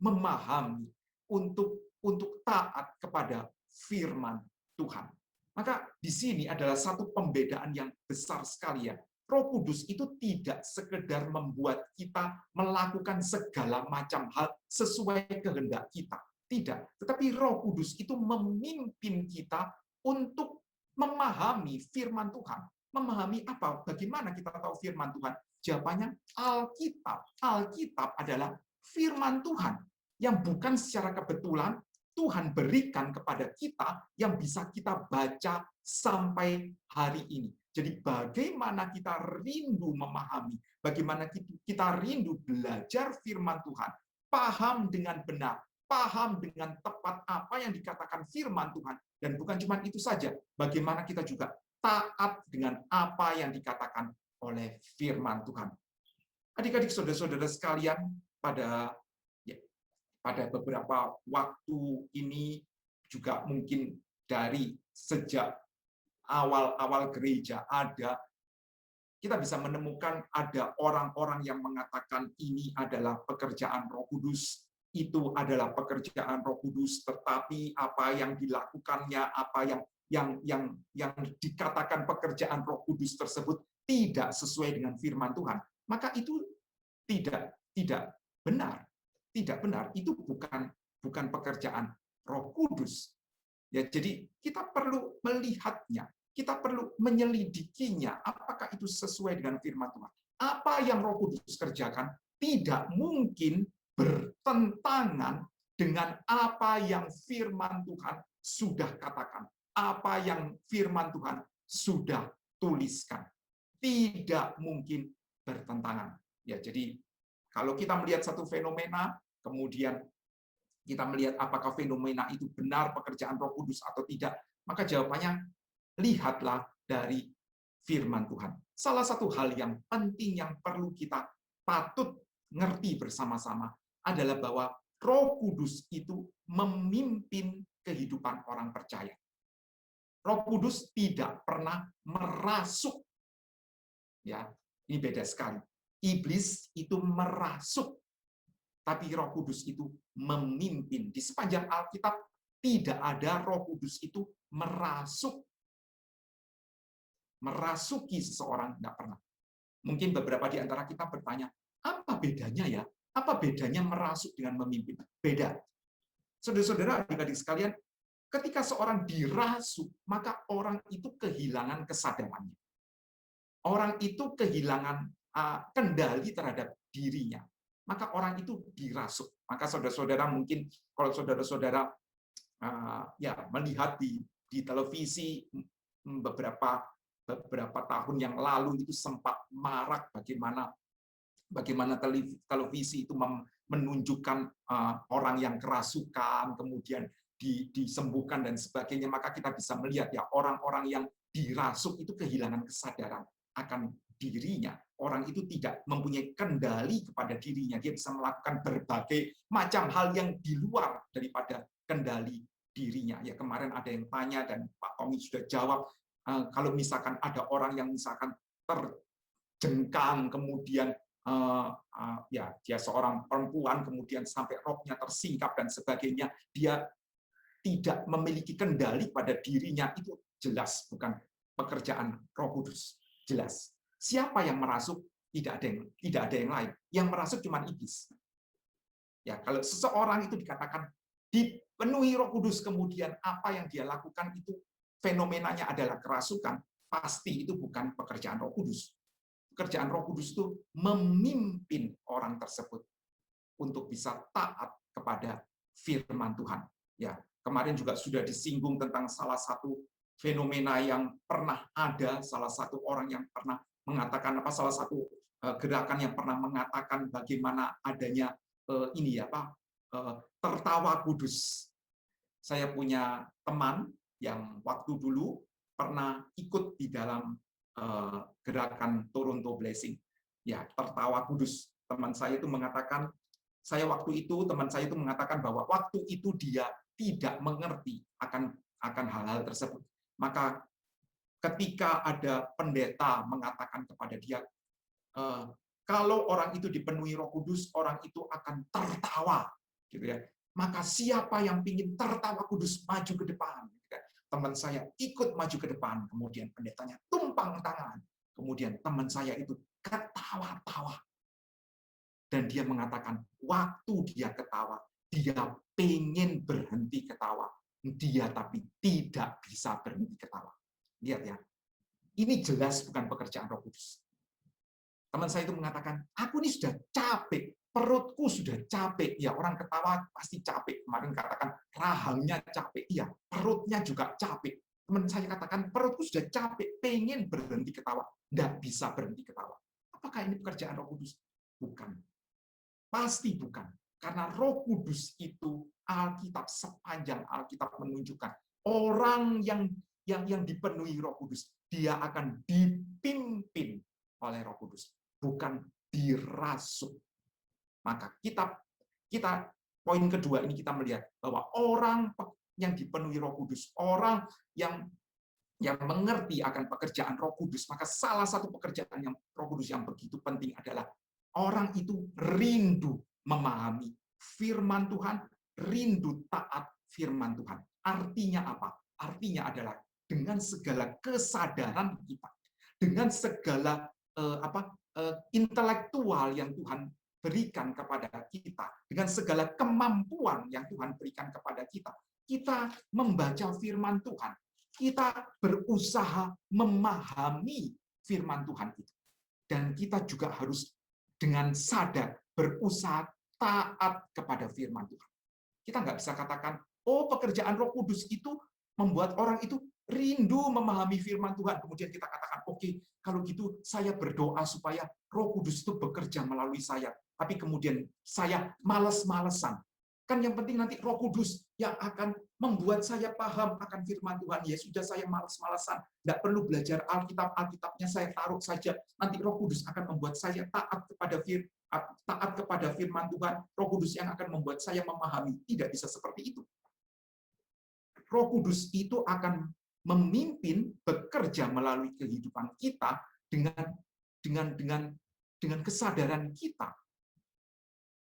memahami, untuk taat kepada firman Tuhan. Maka di sini adalah satu pembedaan yang besar sekali ya. Roh Kudus itu tidak sekedar membuat kita melakukan segala macam hal sesuai kehendak kita. Tidak. Tetapi Roh Kudus itu memimpin kita untuk memahami firman Tuhan. Memahami apa? Bagaimana kita tahu firman Tuhan? Jawabannya Alkitab. Alkitab adalah firman Tuhan yang bukan secara kebetulan Tuhan berikan kepada kita yang bisa kita baca sampai hari ini. Jadi bagaimana kita rindu memahami, bagaimana kita rindu belajar firman Tuhan, paham dengan benar, paham dengan tepat apa yang dikatakan firman Tuhan, dan bukan cuma itu saja, bagaimana kita juga taat dengan apa yang dikatakan oleh firman Tuhan. Adik-adik, saudara-saudara sekalian, pada beberapa waktu ini juga mungkin dari sejak awal-awal gereja kita bisa menemukan ada orang-orang yang mengatakan ini adalah pekerjaan Roh Kudus, itu adalah pekerjaan Roh Kudus, tetapi apa yang dilakukannya, apa yang dikatakan pekerjaan Roh Kudus tersebut tidak sesuai dengan firman Tuhan, maka itu tidak benar. Tidak benar, itu bukan pekerjaan Roh Kudus. Ya, jadi kita perlu melihatnya, kita perlu menyelidikinya, apakah itu sesuai dengan firman Tuhan. Apa yang Roh Kudus kerjakan tidak mungkin bertentangan dengan apa yang firman Tuhan sudah katakan, apa yang firman Tuhan sudah tuliskan. Tidak mungkin bertentangan. Ya, jadi kalau kita melihat satu fenomena, kemudian kita melihat apakah fenomena itu benar pekerjaan Roh Kudus atau tidak, maka jawabannya lihatlah dari firman Tuhan. Salah satu hal yang penting yang perlu kita patut ngerti bersama-sama adalah bahwa Roh Kudus itu memimpin kehidupan orang percaya. Roh Kudus tidak pernah merasuk. Ya, ini beda sekali. Iblis itu merasuk, tapi Roh Kudus itu memimpin. Di sepanjang Alkitab tidak ada Roh Kudus itu merasuki seseorang, nggak pernah. Mungkin beberapa di antara kita bertanya, apa bedanya ya? Apa bedanya merasuk dengan memimpin? Beda. Saudara-saudara, adik-adik sekalian, ketika seorang dirasuk, maka orang itu kehilangan kesadarannya. Orang itu kehilangan kendali terhadap dirinya. Maka orang itu dirasuk. Maka saudara-saudara mungkin kalau saudara-saudara melihat di televisi beberapa tahun yang lalu itu sempat marak bagaimana televisi itu menunjukkan orang yang kerasukan kemudian disembuhkan dan sebagainya. Maka kita bisa melihat ya orang-orang yang dirasuk itu kehilangan kesadaran akan dirinya. Orang itu tidak mempunyai kendali kepada dirinya. Dia bisa melakukan berbagai macam hal yang di luar daripada kendali dirinya. Ya, kemarin ada yang tanya dan Pak Tommy sudah jawab, kalau misalkan ada orang yang misalkan terjengkang, kemudian ya dia seorang perempuan, kemudian sampai roknya tersingkap dan sebagainya, dia tidak memiliki kendali pada dirinya, itu jelas bukan pekerjaan Roh Kudus. Jelas. Siapa yang merasuk? Tidak ada yang lain. Yang merasuk cuma iblis. Ya, kalau seseorang itu dikatakan dipenuhi Roh Kudus, kemudian apa yang dia lakukan itu fenomenanya adalah kerasukan, pasti itu bukan pekerjaan Roh Kudus. Pekerjaan Roh Kudus itu memimpin orang tersebut untuk bisa taat kepada firman Tuhan. Ya, kemarin juga sudah disinggung tentang salah satu fenomena yang pernah ada, salah satu orang yang pernah mengatakan salah satu gerakan yang pernah mengatakan bagaimana adanya tertawa kudus. Saya punya teman yang waktu dulu pernah ikut di dalam gerakan Toronto Blessing. Ya, tertawa kudus. Teman saya itu mengatakan, teman saya itu mengatakan bahwa waktu itu dia tidak mengerti akan hal-hal tersebut. Maka ketika ada pendeta mengatakan kepada dia, kalau orang itu dipenuhi Roh Kudus, orang itu akan tertawa, gitu ya. Maka siapa yang ingin tertawa kudus maju ke depan? Teman saya ikut maju ke depan, kemudian pendetanya tumpang tangan, kemudian teman saya itu ketawa-tawa. Dan dia mengatakan, waktu dia ketawa, dia pengen berhenti ketawa. Dia tapi tidak bisa berhenti ketawa. Lihat ya, ini jelas bukan pekerjaan Roh Kudus. Teman saya itu mengatakan, aku ini sudah capek, perutku sudah capek. Ya, orang ketawa pasti capek. Kemarin katakan, rahangnya capek. Iya, perutnya juga capek. Teman saya katakan, perutku sudah capek, pengen berhenti ketawa. Tidak bisa berhenti ketawa. Apakah ini pekerjaan Roh Kudus? Bukan. Pasti bukan. Karena Roh Kudus itu Alkitab, sepanjang Alkitab menunjukkan orang yang dipenuhi Roh Kudus, dia akan dipimpin oleh Roh Kudus, bukan dirasuk. Maka kita poin kedua ini kita melihat bahwa orang yang dipenuhi Roh Kudus, orang yang mengerti akan pekerjaan Roh Kudus, maka salah satu pekerjaan yang Roh Kudus yang begitu penting adalah orang itu rindu memahami firman Tuhan, rindu taat firman Tuhan. Artinya apa? Artinya adalah dengan segala kesadaran kita, dengan segala intelektual yang Tuhan berikan kepada kita, dengan segala kemampuan yang Tuhan berikan kepada kita, kita membaca firman Tuhan, kita berusaha memahami firman Tuhan itu. Dan kita juga harus dengan sadar berusaha taat kepada firman Tuhan. Kita nggak bisa katakan, oh pekerjaan Roh Kudus itu membuat orang itu rindu memahami firman Tuhan. Kemudian kita katakan, oke, kalau gitu saya berdoa supaya Roh Kudus itu bekerja melalui saya. Tapi kemudian saya malas-malesan. Kan yang penting nanti Roh Kudus yang akan membuat saya paham akan firman Tuhan. Ya sudah, saya malas-malesan. Tidak perlu belajar Alkitab, Alkitabnya saya taruh saja. Nanti Roh Kudus akan membuat saya taat kepada firman Tuhan. Roh Kudus yang akan membuat saya memahami. Tidak bisa seperti itu. Roh Kudus itu akan memimpin, bekerja melalui kehidupan kita dengan kesadaran kita.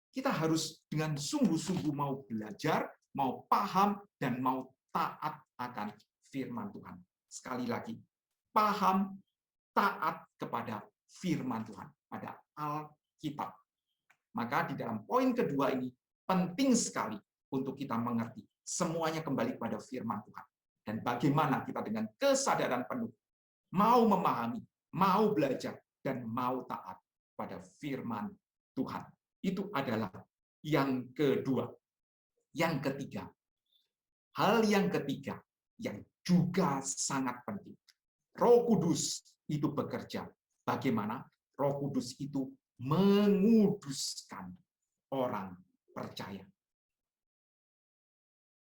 Kita harus dengan sungguh-sungguh mau belajar, mau paham, dan mau taat akan firman Tuhan. Sekali lagi, paham, taat kepada firman Tuhan, pada Alkitab. Maka di dalam poin kedua ini, penting sekali untuk kita mengerti. Semuanya kembali pada firman Tuhan. Dan bagaimana kita dengan kesadaran penuh, mau memahami, mau belajar, dan mau taat pada firman Tuhan. Itu adalah yang kedua. Yang ketiga, hal yang ketiga yang juga sangat penting. Roh Kudus itu bekerja. Bagaimana? Roh Kudus itu menguduskan orang percaya.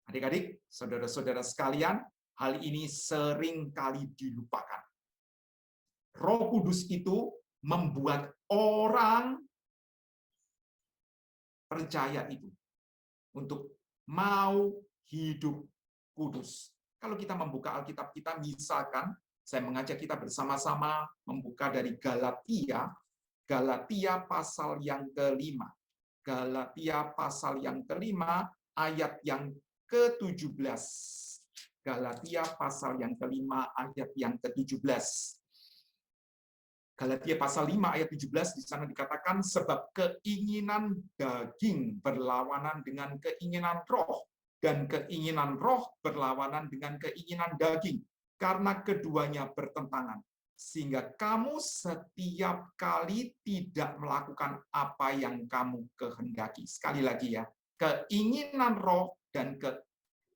Adik-adik, saudara-saudara sekalian, hal ini sering kali dilupakan. Roh Kudus itu membuat orang percaya itu untuk mau hidup kudus. Kalau kita membuka Alkitab kita, misalkan saya mengajak kita bersama-sama membuka dari Galatia pasal yang kelima. Galatia pasal yang kelima ayat yang ke-17. Galatia pasal yang kelima ayat yang ke-17. Galatia pasal 5 ayat 17 di sana dikatakan, sebab keinginan daging berlawanan dengan keinginan roh, dan keinginan roh berlawanan dengan keinginan daging, karena keduanya bertentangan. sehingga kamu setiap kali tidak melakukan apa yang kamu kehendaki. Sekali lagi ya, keinginan roh dan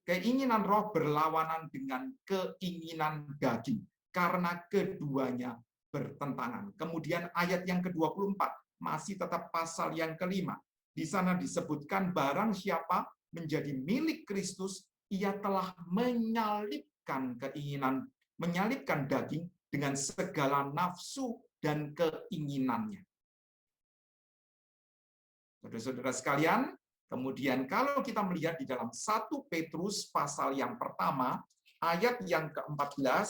keinginan roh berlawanan dengan keinginan daging, karena keduanya bertentangan. Kemudian ayat yang ke-24, masih tetap pasal yang kelima. Di sana disebutkan barang siapa menjadi milik Kristus, ia telah menyalibkan daging dengan segala nafsu dan keinginannya. Saudara-saudara sekalian, kemudian kalau kita melihat di dalam 1 Petrus pasal yang pertama, ayat yang ke-14,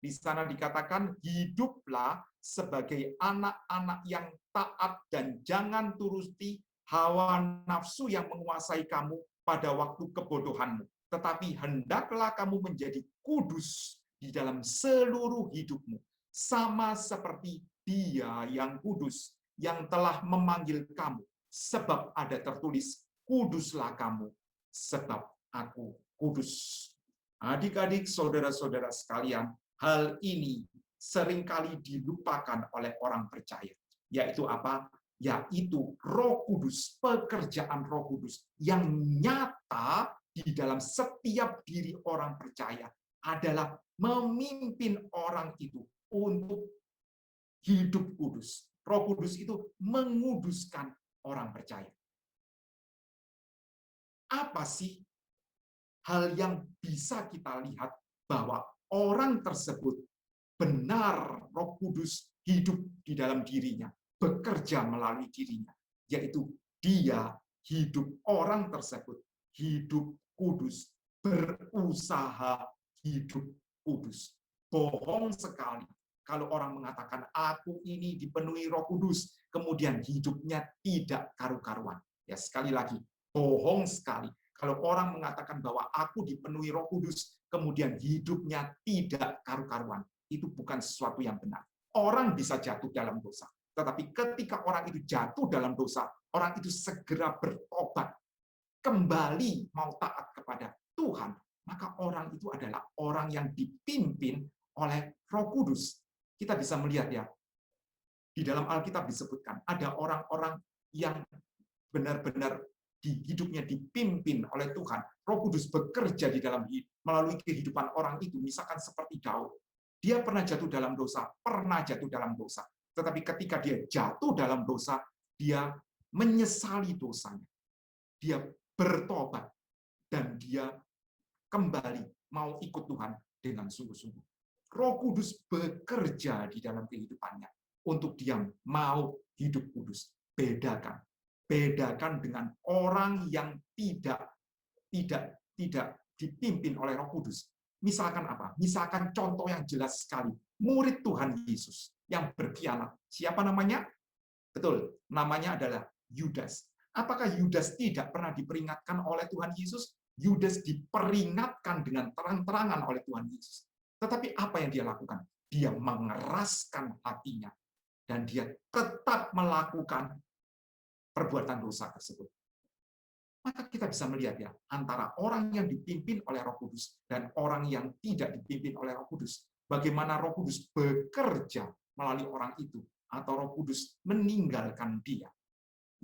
di sana dikatakan, hiduplah sebagai anak-anak yang taat dan jangan turuti hawa nafsu yang menguasai kamu pada waktu kebodohanmu. Tetapi hendaklah kamu menjadi kudus di dalam seluruh hidupmu, sama seperti Dia yang kudus, yang telah memanggil kamu. Sebab ada tertulis, kuduslah kamu, sebab aku kudus. Adik-adik, saudara-saudara sekalian, hal ini seringkali dilupakan oleh orang percaya. Yaitu apa? Yaitu Roh Kudus, pekerjaan Roh Kudus yang nyata di dalam setiap diri orang percaya adalah memimpin orang itu untuk hidup kudus. Roh Kudus itu menguduskan orang percaya. Apa sih hal yang bisa kita lihat bahwa orang tersebut benar Roh Kudus hidup di dalam dirinya, bekerja melalui dirinya, yaitu dia hidup, orang tersebut hidup kudus, berusaha hidup kudus. Bohong sekali kalau orang mengatakan aku ini dipenuhi Roh Kudus, kemudian hidupnya tidak karu-karuan. Ya, sekali lagi, bohong sekali kalau orang mengatakan bahwa aku dipenuhi Roh Kudus, kemudian hidupnya tidak karu-karuan. Itu bukan sesuatu yang benar. Orang bisa jatuh dalam dosa, tetapi ketika orang itu jatuh dalam dosa, orang itu segera bertobat, kembali mau taat kepada Tuhan, maka orang itu adalah orang yang dipimpin oleh Roh Kudus. Kita bisa melihat ya, di dalam Alkitab disebutkan ada orang-orang yang benar-benar di hidupnya dipimpin oleh Tuhan. Roh Kudus bekerja di dalam melalui kehidupan orang itu, misalkan seperti Daud. Dia pernah jatuh dalam dosa, Tetapi ketika dia jatuh dalam dosa, dia menyesali dosanya. Dia bertobat dan dia kembali mau ikut Tuhan dengan sungguh-sungguh. Roh Kudus bekerja di dalam kehidupannya untuk dia mau hidup kudus. Bedakan dengan orang yang tidak dipimpin oleh Roh Kudus. Misalkan apa? Misalkan contoh yang jelas sekali, murid Tuhan Yesus yang berkhianat. Siapa namanya? Betul, namanya adalah Yudas. Apakah Yudas tidak pernah diperingatkan oleh Tuhan Yesus? Yudas diperingatkan dengan terang-terangan oleh Tuhan Yesus. Tetapi apa yang dia lakukan? Dia mengeraskan hatinya dan dia tetap melakukan perbuatan dosa tersebut. Maka kita bisa melihat ya, antara orang yang dipimpin oleh Roh Kudus dan orang yang tidak dipimpin oleh Roh Kudus, bagaimana Roh Kudus bekerja melalui orang itu, atau Roh Kudus meninggalkan dia.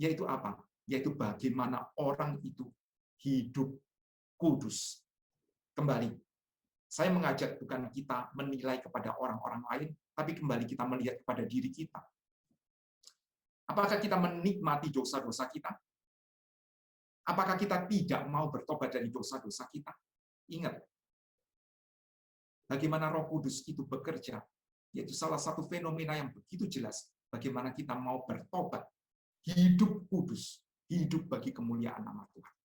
Yaitu apa? Yaitu bagaimana orang itu hidup kudus. Kembali, saya mengajak bukan kita menilai kepada orang-orang lain, tapi kembali kita melihat kepada diri kita. Apakah kita menikmati dosa-dosa kita? Apakah kita tidak mau bertobat dari dosa-dosa kita? Ingat, bagaimana Roh Kudus itu bekerja, yaitu salah satu fenomena yang begitu jelas, bagaimana kita mau bertobat, hidup kudus, hidup bagi kemuliaan nama Tuhan.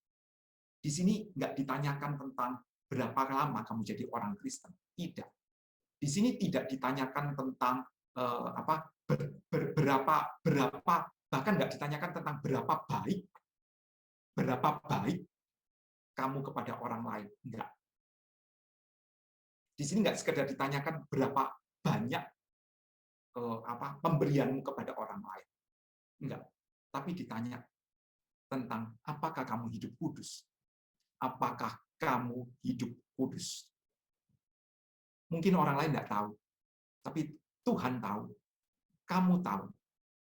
Di sini nggak ditanyakan tentang berapa lama kamu jadi orang Kristen, tidak. Di sini tidak ditanyakan tentang berapa, bahkan nggak ditanyakan tentang berapa baik kamu kepada orang lain, enggak. Di sini nggak sekedar ditanyakan berapa banyak pemberianmu kepada orang lain, enggak. Tapi ditanya tentang apakah kamu hidup kudus, apakah kamu hidup kudus. Mungkin orang lain nggak tahu, tapi Tuhan tahu, kamu tahu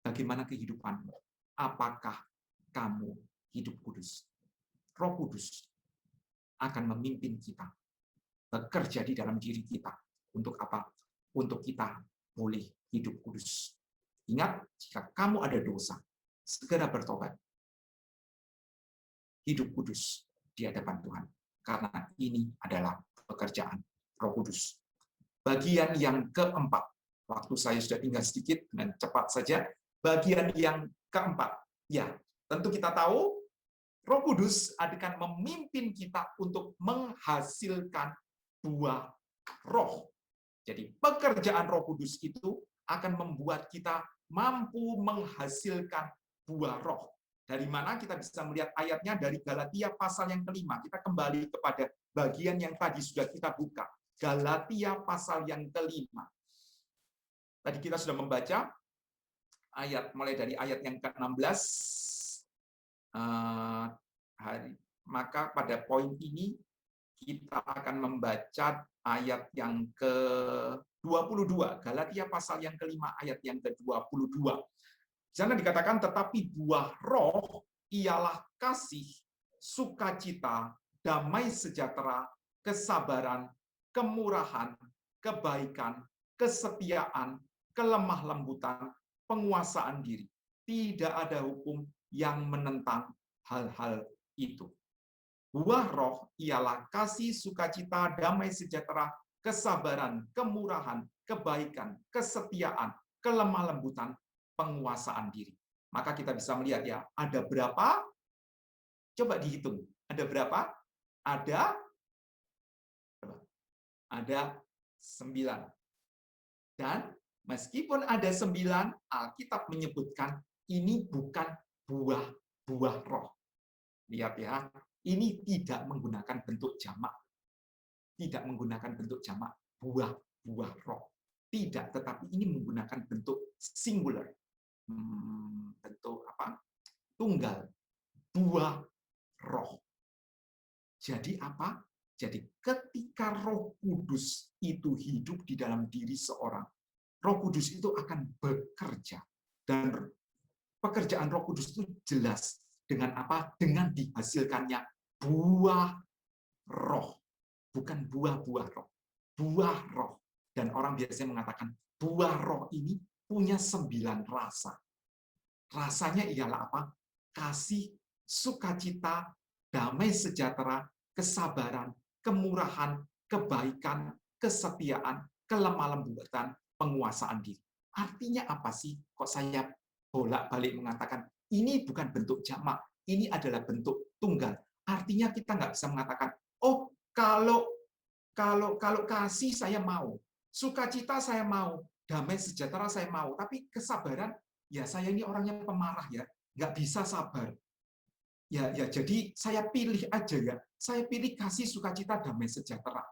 bagaimana kehidupanmu. Apakah kamu hidup kudus? Roh Kudus akan memimpin kita, bekerja di dalam diri kita. Untuk apa? Untuk kita boleh hidup kudus. Ingat, jika kamu ada dosa, segera bertobat. Hidup kudus di hadapan Tuhan. Karena ini adalah pekerjaan Roh Kudus. Bagian yang keempat, waktu saya sudah tinggal sedikit, dengan cepat saja. Bagian yang keempat, ya, tentu kita tahu Roh Kudus akan memimpin kita untuk menghasilkan buah roh. Jadi pekerjaan Roh Kudus itu akan membuat kita mampu menghasilkan buah roh. Dari mana kita bisa melihat ayatnya? Dari Galatia pasal yang kelima. Kita kembali kepada bagian yang tadi sudah kita buka. Galatia pasal yang kelima. Tadi kita sudah membaca ayat mulai dari ayat yang ke-16. Maka pada poin ini kita akan membaca ayat yang ke-22. Galatia pasal yang kelima ayat yang ke-22. Di sana dikatakan, tetapi buah roh ialah kasih, sukacita, damai sejahtera, kesabaran, kemurahan, kebaikan, kesetiaan, kelemah lembutan, penguasaan diri. Tidak ada hukum yang menentang hal-hal itu. Buah roh ialah kasih, sukacita, damai sejahtera, kesabaran, kemurahan, kebaikan, kesetiaan, kelemah lembutan, penguasaan diri. Maka kita bisa melihat ya, ada berapa? Coba dihitung. Ada berapa? Ada 9. Dan meskipun ada 9, Alkitab menyebutkan ini bukan buah roh. Lihat ya, ini tidak menggunakan bentuk jamak. Tidak menggunakan bentuk jamak, buah roh. Tidak, tetapi ini menggunakan bentuk singular. Bentuk apa? Tunggal. Buah roh. Jadi apa? Jadi ketika Roh Kudus itu hidup di dalam diri seorang, Roh Kudus itu akan bekerja. Dan pekerjaan Roh Kudus itu jelas. Dengan apa? Dengan dihasilkannya buah roh. Bukan buah-buah roh. Buah roh. Dan orang biasanya mengatakan, buah roh ini punya 9 rasa. Rasanya ialah apa? Kasih, sukacita, damai sejahtera, kesabaran, kemurahan, kebaikan, kesetiaan, kelemah lembutan, penguasaan diri. Artinya apa sih? Kok saya bolak-balik mengatakan ini bukan bentuk jamak, ini adalah bentuk tunggal. Artinya kita nggak bisa mengatakan, oh kalau kasih saya mau, sukacita saya mau, damai sejahtera saya mau, tapi kesabaran, ya saya ini orangnya pemarah ya, nggak bisa sabar. Ya jadi saya pilih aja ya, saya pilih kasih, sukacita, damai sejahtera.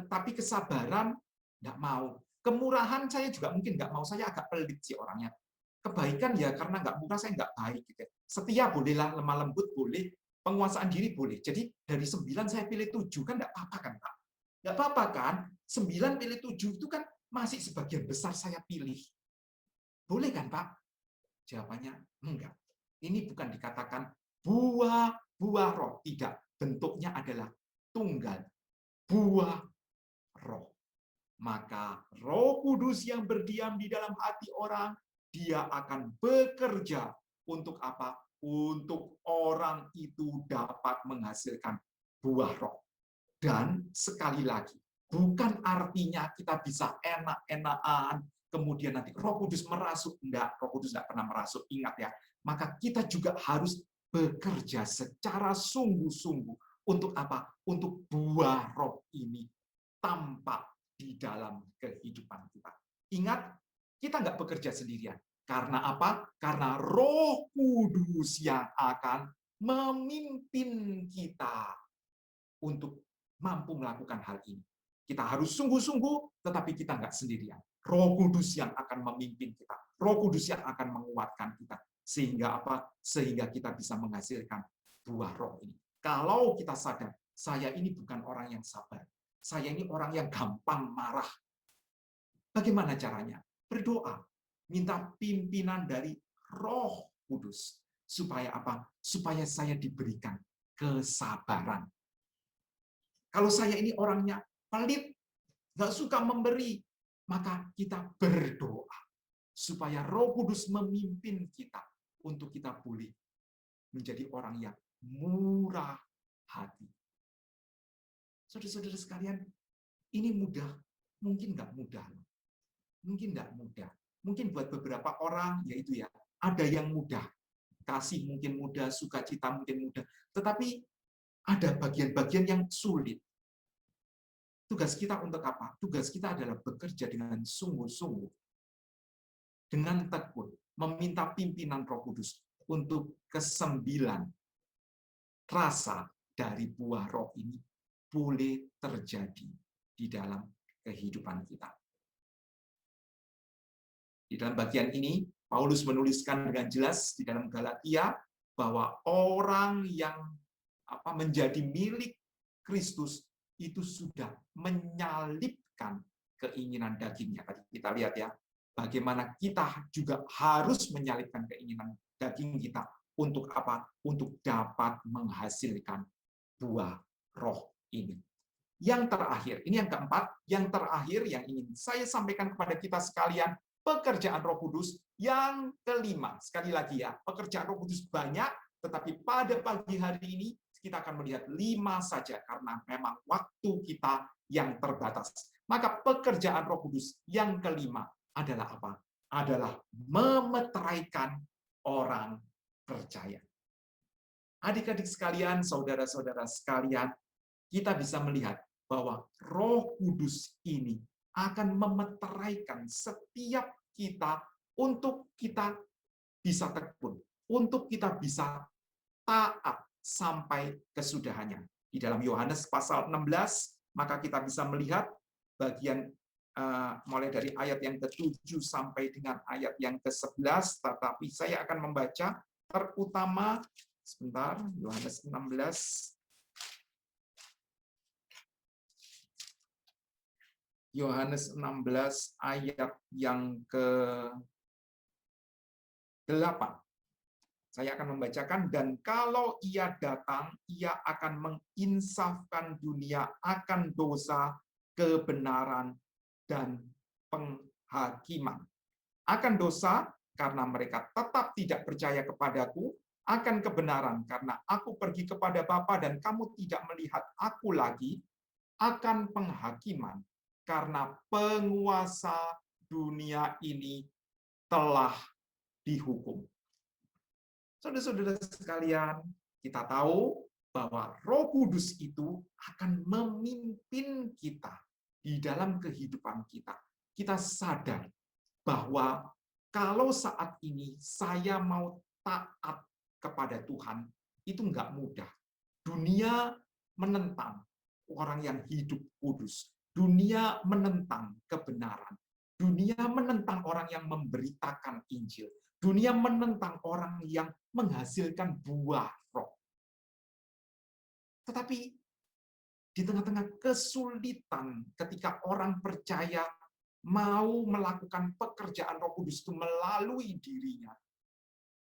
Tapi kesabaran nggak mau. Kemurahan saya juga mungkin nggak mau, saya agak pelit sih orangnya. Kebaikan ya karena nggak murah saya nggak baik. Gitu. Setia bolehlah, lemah lembut boleh, penguasaan diri boleh. Jadi dari 9 saya pilih 7, kan nggak apa-apa kan Pak? Nggak apa-apa kan? 9 pilih 7 itu kan masih sebagian besar saya pilih. Boleh kan Pak? Jawabannya enggak. Ini bukan dikatakan buah roh. Tidak. Bentuknya adalah tunggal. Buah roh. Maka Roh Kudus yang berdiam di dalam hati orang, dia akan bekerja untuk apa? Untuk orang itu dapat menghasilkan buah roh. Dan sekali lagi, bukan artinya kita bisa enak-enakan, kemudian nanti Roh Kudus merasuk. Enggak, Roh Kudus enggak pernah merasuk. Ingat ya, maka kita juga harus bekerja secara sungguh-sungguh. Untuk apa? Untuk buah roh ini tampak di dalam kehidupan kita. Ingat, kita nggak bekerja sendirian. Karena apa? Karena Roh Kudus yang akan memimpin kita untuk mampu melakukan hal ini. Kita harus sungguh-sungguh, tetapi kita nggak sendirian. Roh Kudus yang akan memimpin kita. Roh Kudus yang akan menguatkan kita. Sehingga apa? Sehingga kita bisa menghasilkan buah roh ini. Kalau kita sadar, saya ini bukan orang yang sabar. Saya ini orang yang gampang marah. Bagaimana caranya? Berdoa, minta pimpinan dari Roh Kudus. Supaya apa? Supaya saya diberikan kesabaran. Kalau saya ini orangnya pelit, nggak suka memberi, maka kita berdoa supaya Roh Kudus memimpin kita untuk kita boleh menjadi orang yang murah hati. Saudara-saudara sekalian, ini mudah? Mungkin nggak mudah. Mungkin nggak mudah. Mungkin buat beberapa orang, yaitu ya, ada yang mudah. Kasih mungkin mudah, sukacita mungkin mudah. Tetapi ada bagian-bagian yang sulit. Tugas kita untuk apa? Tugas kita adalah bekerja dengan sungguh-sungguh, dengan tekun, meminta pimpinan Roh Kudus untuk kesembilan rasa dari buah roh ini boleh terjadi di dalam kehidupan kita. Di dalam bagian ini, Paulus menuliskan dengan jelas di dalam Galatia bahwa orang yang menjadi milik Kristus itu sudah menyalibkan keinginan dagingnya. Tadi kita lihat ya, bagaimana kita juga harus menyalibkan keinginan daging kita untuk apa? Untuk dapat menghasilkan buah roh ini. Yang terakhir, ini yang keempat, yang terakhir yang ingin saya sampaikan kepada kita sekalian, pekerjaan Roh Kudus. Yang kelima, sekali lagi ya, pekerjaan Roh Kudus banyak, tetapi pada pagi hari ini kita akan melihat 5 saja karena memang waktu kita yang terbatas. Maka pekerjaan Roh Kudus yang kelima adalah apa? Adalah memeteraikan orang percaya. Adik-adik sekalian, saudara-saudara sekalian, kita bisa melihat bahwa Roh Kudus ini akan memeteraikan setiap kita untuk kita bisa tekun, untuk kita bisa taat sampai kesudahannya. Di dalam Yohanes pasal 16, maka kita bisa melihat bagian mulai dari ayat yang ke-7 sampai dengan ayat yang ke-11, tetapi saya akan membaca terutama sebentar, Yohanes 16. Yohanes 16 ayat yang ke-8. Saya akan membacakan, dan kalau ia datang, ia akan menginsafkan dunia akan dosa, kebenaran, dan penghakiman. Akan dosa, karena mereka tetap tidak percaya kepadaku, akan kebenaran, karena aku pergi kepada Bapa dan kamu tidak melihat aku lagi, akan penghakiman, karena penguasa dunia ini telah dihukum. Saudara-saudara sekalian, kita tahu bahwa Roh Kudus itu akan memimpin kita di dalam kehidupan kita. Kita sadar bahwa kalau saat ini saya mau taat kepada Tuhan, itu nggak mudah. Dunia menentang orang yang hidup kudus. Dunia menentang kebenaran. Dunia menentang orang yang memberitakan Injil. Dunia menentang orang yang menghasilkan buah roh. Tetapi di tengah-tengah kesulitan ketika orang percaya mau melakukan pekerjaan Roh Kudus itu melalui dirinya,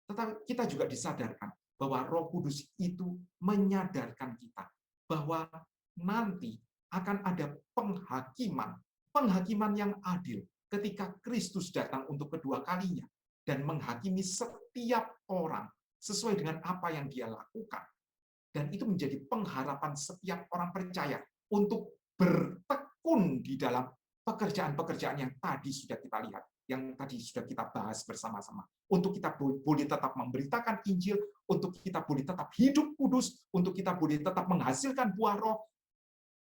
tetapi kita juga disadarkan bahwa Roh Kudus itu menyadarkan kita bahwa nanti akan ada penghakiman yang adil ketika Kristus datang untuk kedua kalinya dan menghakimi setiap orang sesuai dengan apa yang dia lakukan. Dan itu menjadi pengharapan setiap orang percaya untuk bertekun di dalam pekerjaan-pekerjaan yang tadi sudah kita lihat, yang tadi sudah kita bahas bersama-sama. Untuk kita boleh tetap memberitakan Injil, untuk kita boleh tetap hidup kudus, untuk kita boleh tetap menghasilkan buah roh.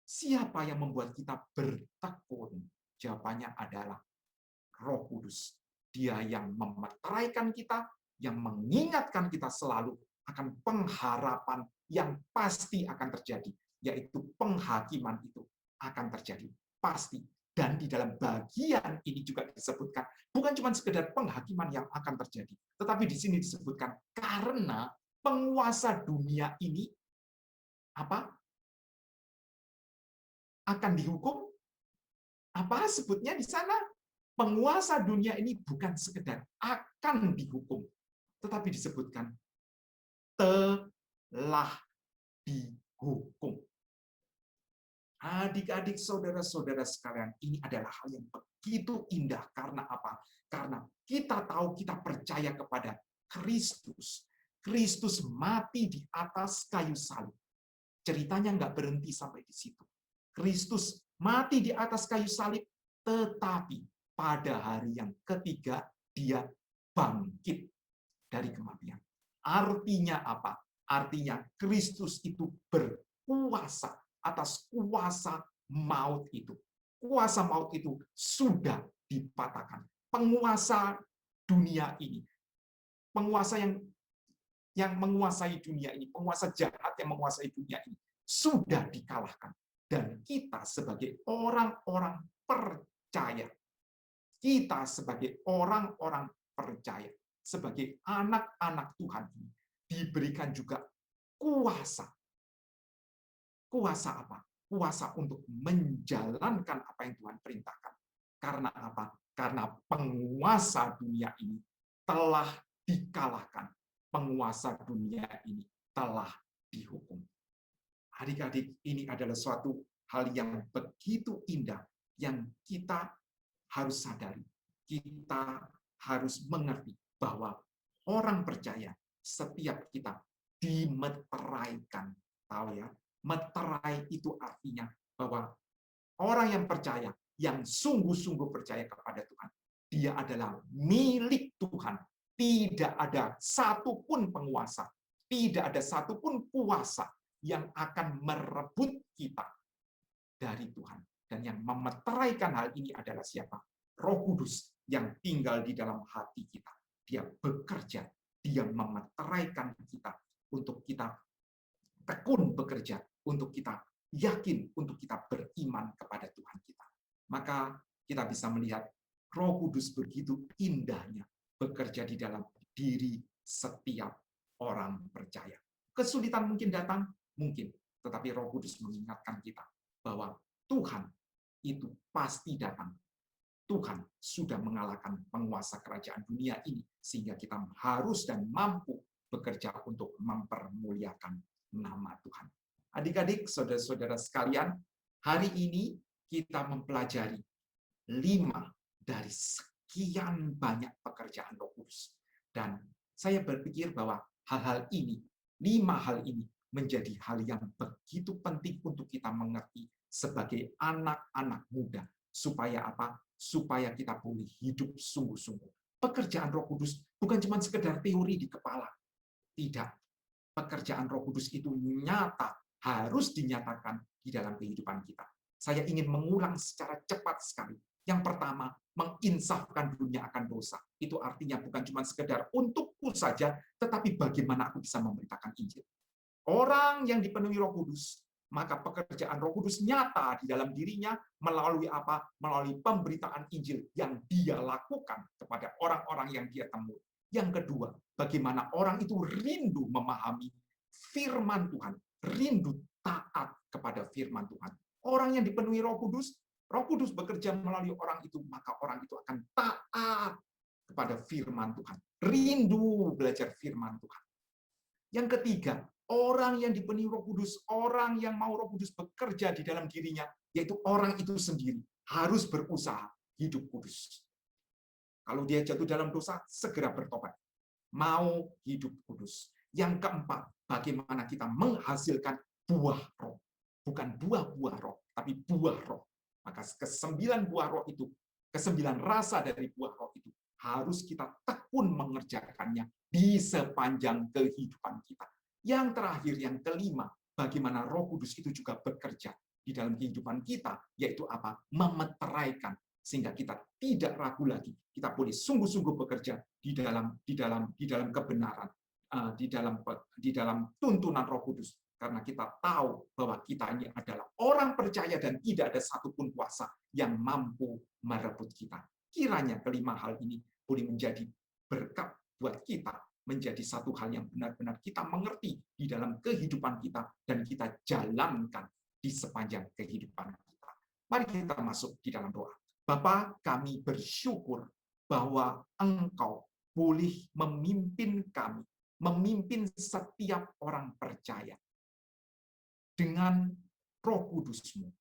Siapa yang membuat kita bertekun? Jawabannya adalah Roh Kudus. Dia yang memeteraikan kita, yang mengingatkan kita selalu akan pengharapan yang pasti akan terjadi, yaitu penghakiman itu akan terjadi. Pasti. Dan di dalam bagian ini juga disebutkan, bukan cuma sekedar penghakiman yang akan terjadi, tetapi di sini disebutkan karena penguasa dunia ini akan dihukum. Apa sebutnya di sana? penguasa dunia ini bukan sekedar akan dihukum, tetapi disebutkan telah dihukum. Adik-adik, saudara-saudara sekalian, ini adalah hal yang begitu indah. Karena apa? Karena kita tahu, kita percaya kepada Kristus. Kristus mati di atas kayu salib. Ceritanya nggak berhenti sampai di situ. Kristus mati di atas kayu salib, tetapi pada hari yang ketiga, dia bangkit dari kematian. Artinya apa? Artinya Kristus itu berkuasa atas kuasa maut itu. Kuasa maut itu sudah dipatahkan. Penguasa dunia ini, penguasa yang menguasai dunia ini, penguasa jahat yang menguasai dunia ini, sudah dikalahkan. Dan kita sebagai orang-orang percaya, kita sebagai orang-orang percaya, sebagai anak-anak Tuhan ini, diberikan juga kuasa. Kuasa apa? Kuasa untuk menjalankan apa yang Tuhan perintahkan. Karena apa? Karena penguasa dunia ini telah dikalahkan. Penguasa dunia ini telah dihukum. Adik-adik, ini adalah suatu hal yang begitu indah yang kita harus sadari. Kita harus mengerti bahwa orang percaya, setiap kita dimeteraikan. Tahu ya? Meterai itu artinya bahwa orang yang percaya, yang sungguh-sungguh percaya kepada Tuhan, dia adalah milik Tuhan. Tidak ada satupun penguasa, tidak ada satupun kuasa yang akan merebut kita dari Tuhan. Dan yang memeteraikan hal ini adalah siapa? Roh Kudus yang tinggal di dalam hati kita. Dia bekerja, dia memeteraikan kita untuk kita tekun bekerja, untuk kita yakin, untuk kita beriman kepada Tuhan kita. Maka kita bisa melihat Roh Kudus begitu indahnya bekerja di dalam diri setiap orang percaya. Kesulitan mungkin datang, mungkin, tetapi Roh Kudus mengingatkan kita bahwa Tuhan itu pasti datang. Tuhan sudah mengalahkan penguasa kerajaan dunia ini, sehingga kita harus dan mampu bekerja untuk mempermuliakan nama Tuhan. Adik-adik, saudara-saudara sekalian, hari ini kita mempelajari 5 dari sekian banyak pekerjaan Roh Kudus. Dan saya berpikir bahwa hal-hal ini, 5 hal ini menjadi hal yang begitu penting untuk kita mengerti sebagai anak-anak muda. Supaya apa? Supaya kita boleh hidup sungguh-sungguh. Pekerjaan Roh Kudus bukan cuma sekedar teori di kepala. Tidak. Pekerjaan Roh Kudus itu nyata, harus dinyatakan di dalam kehidupan kita. Saya ingin mengulang secara cepat sekali. Yang pertama, menginsafkan dunia akan dosa. Itu artinya bukan cuma sekedar untukku saja, tetapi bagaimana aku bisa memberitakan Injil. Orang yang dipenuhi Roh Kudus, maka pekerjaan Roh Kudus nyata di dalam dirinya melalui apa? Melalui pemberitaan Injil yang dia lakukan kepada orang-orang yang dia temui. Yang kedua, bagaimana orang itu rindu memahami firman Tuhan, rindu taat kepada firman Tuhan. Orang yang dipenuhi Roh Kudus bekerja melalui orang itu, maka orang itu akan taat kepada firman Tuhan, rindu belajar firman Tuhan. Yang ketiga, orang yang dipenuhi Roh Kudus, orang yang mau Roh Kudus bekerja di dalam dirinya, yaitu orang itu sendiri harus berusaha hidup kudus. Kalau dia jatuh dalam dosa, segera bertobat. Mau hidup kudus. Yang keempat, bagaimana kita menghasilkan buah roh. Bukan buah-buah roh, tapi buah roh. Maka ke-9 buah roh itu, ke-9 rasa dari buah roh itu, harus kita tekun mengerjakannya di sepanjang kehidupan kita. Yang terakhir, yang kelima, bagaimana Roh Kudus itu juga bekerja di dalam kehidupan kita, yaitu apa? Memeteraikan, sehingga kita tidak ragu lagi. Kita boleh sungguh-sungguh bekerja di dalam kebenaran, di dalam tuntunan Roh Kudus, karena kita tahu bahwa kita ini adalah orang percaya dan tidak ada satupun kuasa yang mampu merebut kita. Kiranya kelima hal ini boleh menjadi berkat buat kita, menjadi satu hal yang benar-benar kita mengerti di dalam kehidupan kita dan kita jalankan di sepanjang kehidupan kita. Mari kita masuk di dalam doa. Bapa, kami bersyukur bahwa Engkau boleh memimpin kami, memimpin setiap orang percaya dengan Roh Kudus-Mu.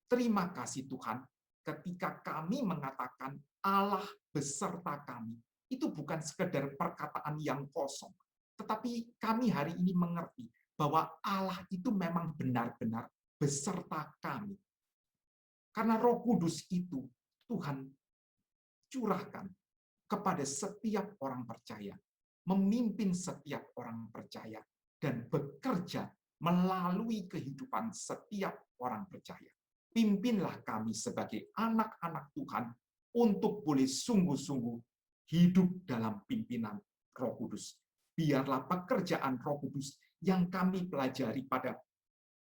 Terima kasih Tuhan, ketika kami mengatakan Allah beserta kami, itu bukan sekedar perkataan yang kosong, tetapi kami hari ini mengerti bahwa Allah itu memang benar-benar beserta kami. Karena Roh Kudus itu Tuhan curahkan kepada setiap orang percaya, memimpin setiap orang percaya, dan bekerja melalui kehidupan setiap orang percaya. Pimpinlah kami sebagai anak-anak Tuhan untuk boleh sungguh-sungguh hidup dalam pimpinan Roh Kudus. Biarlah pekerjaan Roh Kudus yang kami pelajari pada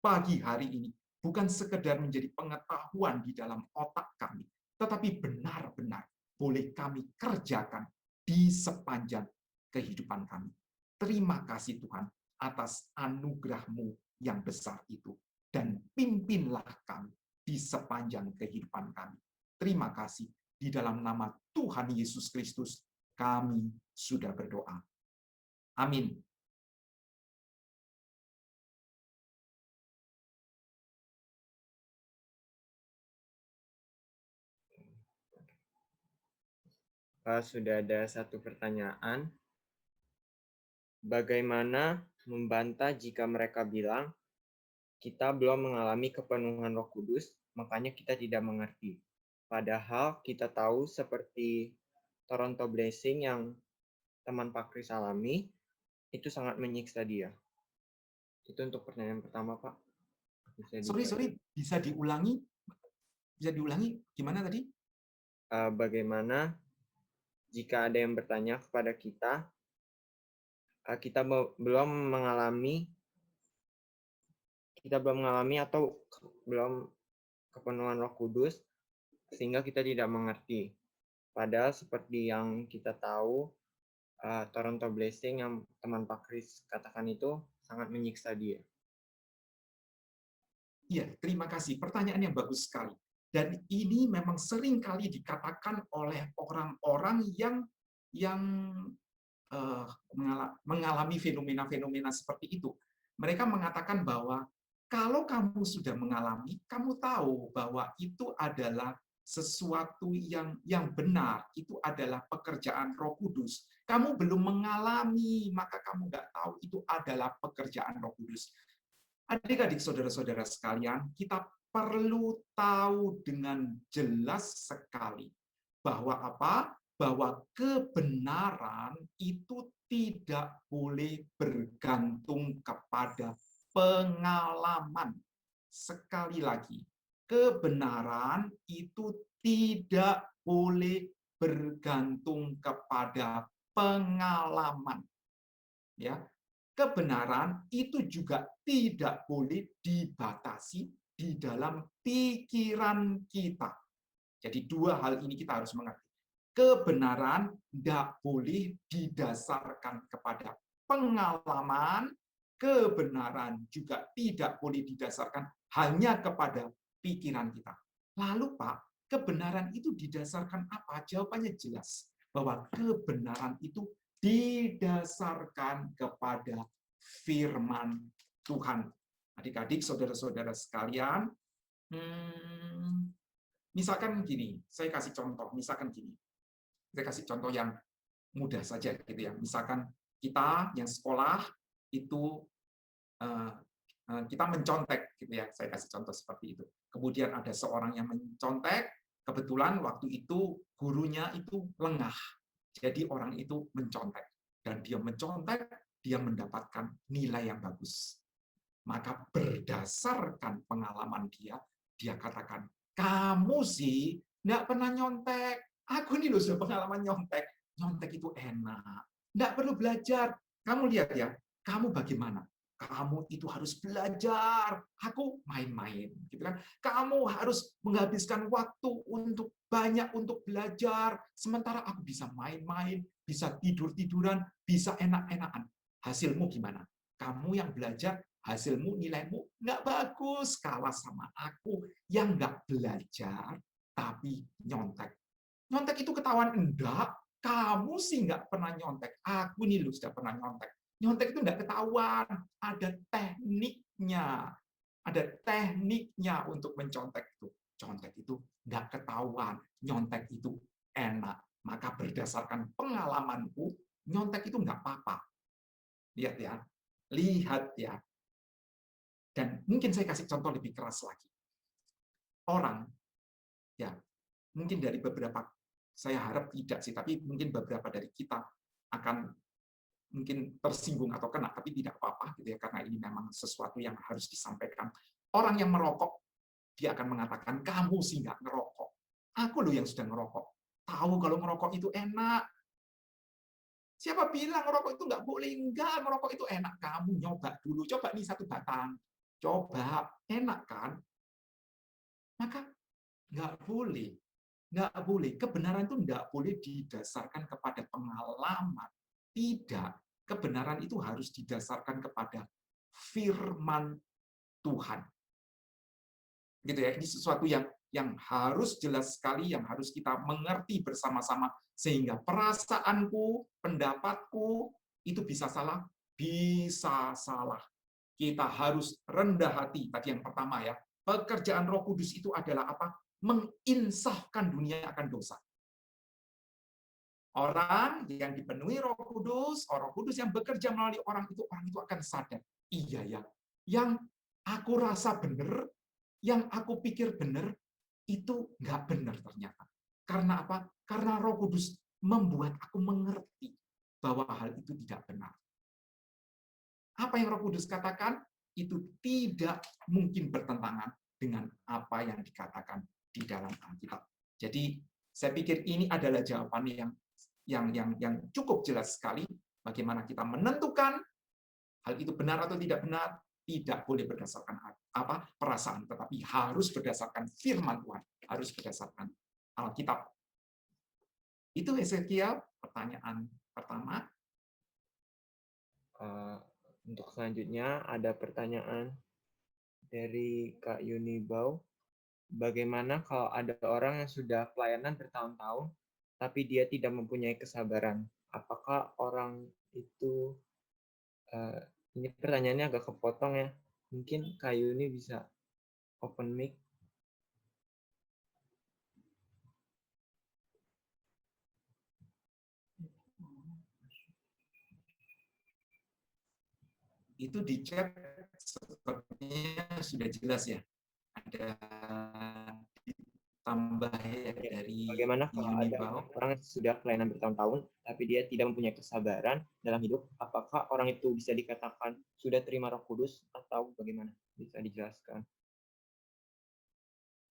pagi hari ini bukan sekedar menjadi pengetahuan di dalam otak kami, tetapi benar-benar boleh kami kerjakan di sepanjang kehidupan kami. Terima kasih Tuhan atas anugerah-Mu yang besar itu. Dan pimpinlah kami di sepanjang kehidupan kami. Terima kasih. Di dalam nama Tuhan Yesus Kristus, kami sudah berdoa. Amin. Sudah ada satu pertanyaan. Bagaimana membantah jika mereka bilang kita belum mengalami kepenuhan Roh Kudus, makanya kita tidak mengerti. Padahal kita tahu seperti Toronto Blessing yang teman Pak Kris alami, itu sangat menyiksa dia. Itu untuk pertanyaan pertama, Pak. Sorry, bisa diulangi? Bisa diulangi gimana tadi? Bagaimana jika ada yang bertanya kepada kita, kita belum mengalami atau belum kepenuhan Roh Kudus, sehingga kita tidak mengerti. Padahal seperti yang kita tahu, Toronto Blessing yang teman Pak Kris katakan itu sangat menyiksa dia. Iya, terima kasih. Pertanyaan yang bagus sekali. Dan ini memang sering kali dikatakan oleh orang-orang yang mengalami fenomena-fenomena seperti itu. Mereka mengatakan bahwa kalau kamu sudah mengalami, kamu tahu bahwa itu adalah sesuatu yang benar, itu adalah pekerjaan Roh Kudus. Kamu belum mengalami, maka kamu nggak tahu itu adalah pekerjaan Roh Kudus. Adik-adik, saudara-saudara sekalian, kita perlu tahu dengan jelas sekali bahwa apa? Bahwa kebenaran itu tidak boleh bergantung kepada pengalaman. Sekali lagi, kebenaran itu tidak boleh bergantung kepada pengalaman. Ya, kebenaran itu juga tidak boleh dibatasi di dalam pikiran kita. Jadi dua hal ini kita harus mengerti. Kebenaran tidak boleh didasarkan kepada pengalaman, kebenaran juga tidak boleh didasarkan hanya kepada pikiran kita. Lalu Pak, kebenaran itu didasarkan apa? Jawabannya jelas, bahwa kebenaran itu didasarkan kepada firman Tuhan. Adik-adik, saudara-saudara sekalian, misalkan gini, saya kasih contoh, misalkan gini, saya kasih contoh yang mudah saja gitu ya. Misalkan kita yang sekolah itu kita mencontek gitu ya, saya kasih contoh seperti itu. Kemudian ada seorang yang mencontek, kebetulan waktu itu gurunya itu lengah. Jadi orang itu mencontek, dan dia mencontek, dia mendapatkan nilai yang bagus. Maka berdasarkan pengalaman dia katakan, kamu sih nggak pernah nyontek. Aku ini loh sudah pengalaman nyontek. Nyontek itu enak. Nggak perlu belajar. Kamu lihat ya, kamu bagaimana? Kamu itu harus belajar. Aku main-main, gitu kan? Kamu harus menghabiskan waktu banyak untuk belajar. Sementara aku bisa main-main, bisa tidur-tiduran, bisa enak-enakan. Hasilmu gimana? Kamu yang belajar, hasilmu, nilaimu nggak bagus, kalah sama aku yang nggak belajar, tapi nyontek. Nyontek itu ketahuan enggak? Kamu sih nggak pernah nyontek. Aku nih lu sudah pernah nyontek. Nyontek itu nggak ketahuan. Ada tekniknya. Ada tekniknya untuk mencontek itu. Contek itu nggak ketahuan. Nyontek itu enak. Maka berdasarkan pengalamanku, nyontek itu nggak apa-apa. Lihat ya. Lihat ya. Dan mungkin saya kasih contoh lebih keras lagi. Orang, ya mungkin dari beberapa, saya harap tidak sih, tapi mungkin beberapa dari kita akan mungkin tersinggung atau kena, tapi tidak apa-apa gitu ya, karena ini memang sesuatu yang harus disampaikan. Orang yang merokok, dia akan mengatakan, kamu sih nggak ngerokok. Aku loh yang sudah ngerokok. Tahu kalau ngerokok itu enak. Siapa bilang ngerokok itu nggak boleh? Enggak, ngerokok itu enak. Kamu nyoba dulu. Coba nih satu batang. Coba. Enak kan? Maka nggak boleh. Nggak boleh. Kebenaran itu nggak boleh didasarkan kepada pengalaman. Tidak. Kebenaran itu harus didasarkan kepada firman Tuhan. Gitu ya. Ini sesuatu yang harus jelas sekali, yang harus kita mengerti bersama-sama, sehingga perasaanku, pendapatku itu bisa salah, bisa salah. Kita harus rendah hati. Tadi yang pertama ya, pekerjaan Roh Kudus itu adalah apa? Menginsafkan dunia akan dosa. Orang yang dipenuhi Roh Kudus yang bekerja melalui orang itu akan sadar. Iya ya, yang aku rasa benar, yang aku pikir benar, itu nggak benar ternyata. Karena apa? Karena Roh Kudus membuat aku mengerti bahwa hal itu tidak benar. Apa yang Roh Kudus katakan, itu tidak mungkin bertentangan dengan apa yang dikatakan di dalam Alkitab. Jadi, saya pikir ini adalah jawaban yang cukup jelas sekali bagaimana kita menentukan hal itu benar atau tidak benar. Tidak boleh berdasarkan perasaan, tetapi harus berdasarkan firman Tuhan, harus berdasarkan Alkitab. Itu Ezekiel, pertanyaan pertama. Untuk selanjutnya ada pertanyaan dari Kak Yunibau. Bagaimana kalau ada orang yang sudah pelayanan bertahun-tahun, tapi dia tidak mempunyai kesabaran? Apakah orang itu, ini pertanyaannya agak kepotong ya. Mungkin Kak Yuni bisa open mic. Itu di chat sepertinya sudah jelas ya. Ada tambah ya dari Bagaimana kalau ada Unibau. orang yang sudah pelayanan bertahun-tahun, tapi dia tidak mempunyai kesabaran dalam hidup? Apakah orang itu bisa dikatakan sudah terima Roh Kudus atau bagaimana? Bisa dijelaskan?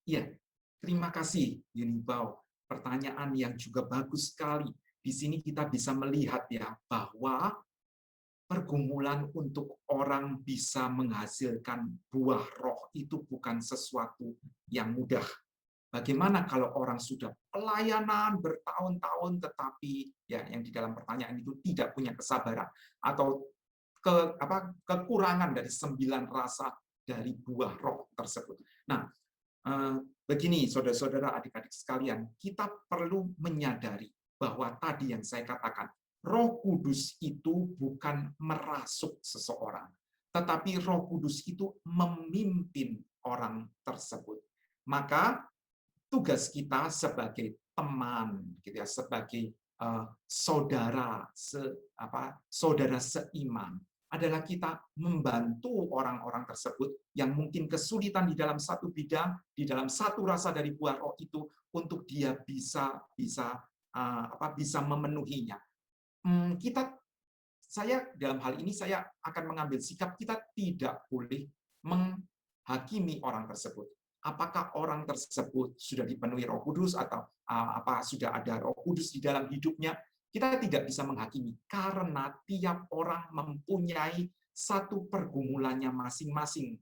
Iya, terima kasih Unibau. Pertanyaan yang juga bagus sekali. Di sini kita bisa melihat ya bahwa pergumulan untuk orang bisa menghasilkan buah roh itu bukan sesuatu yang mudah. Bagaimana kalau orang sudah pelayanan bertahun-tahun tetapi ya yang di dalam pertanyaan itu tidak punya kesabaran atau kekurangan dari 9 rasa dari buah roh tersebut. Nah, begini saudara-saudara, adik-adik sekalian, kita perlu menyadari bahwa tadi yang saya katakan, Roh Kudus itu bukan merasuk seseorang, tetapi Roh Kudus itu memimpin orang tersebut. Maka tugas kita sebagai teman, gitu ya, sebagai saudara, saudara seiman, adalah kita membantu orang-orang tersebut yang mungkin kesulitan di dalam satu bidang, di dalam satu rasa dari buah roh itu, untuk dia bisa memenuhinya. Saya dalam hal ini saya akan mengambil sikap kita tidak boleh menghakimi orang tersebut. Apakah orang tersebut sudah dipenuhi Roh Kudus atau sudah ada Roh Kudus di dalam hidupnya? Kita tidak bisa menghakimi karena tiap orang mempunyai satu pergumulannya masing-masing,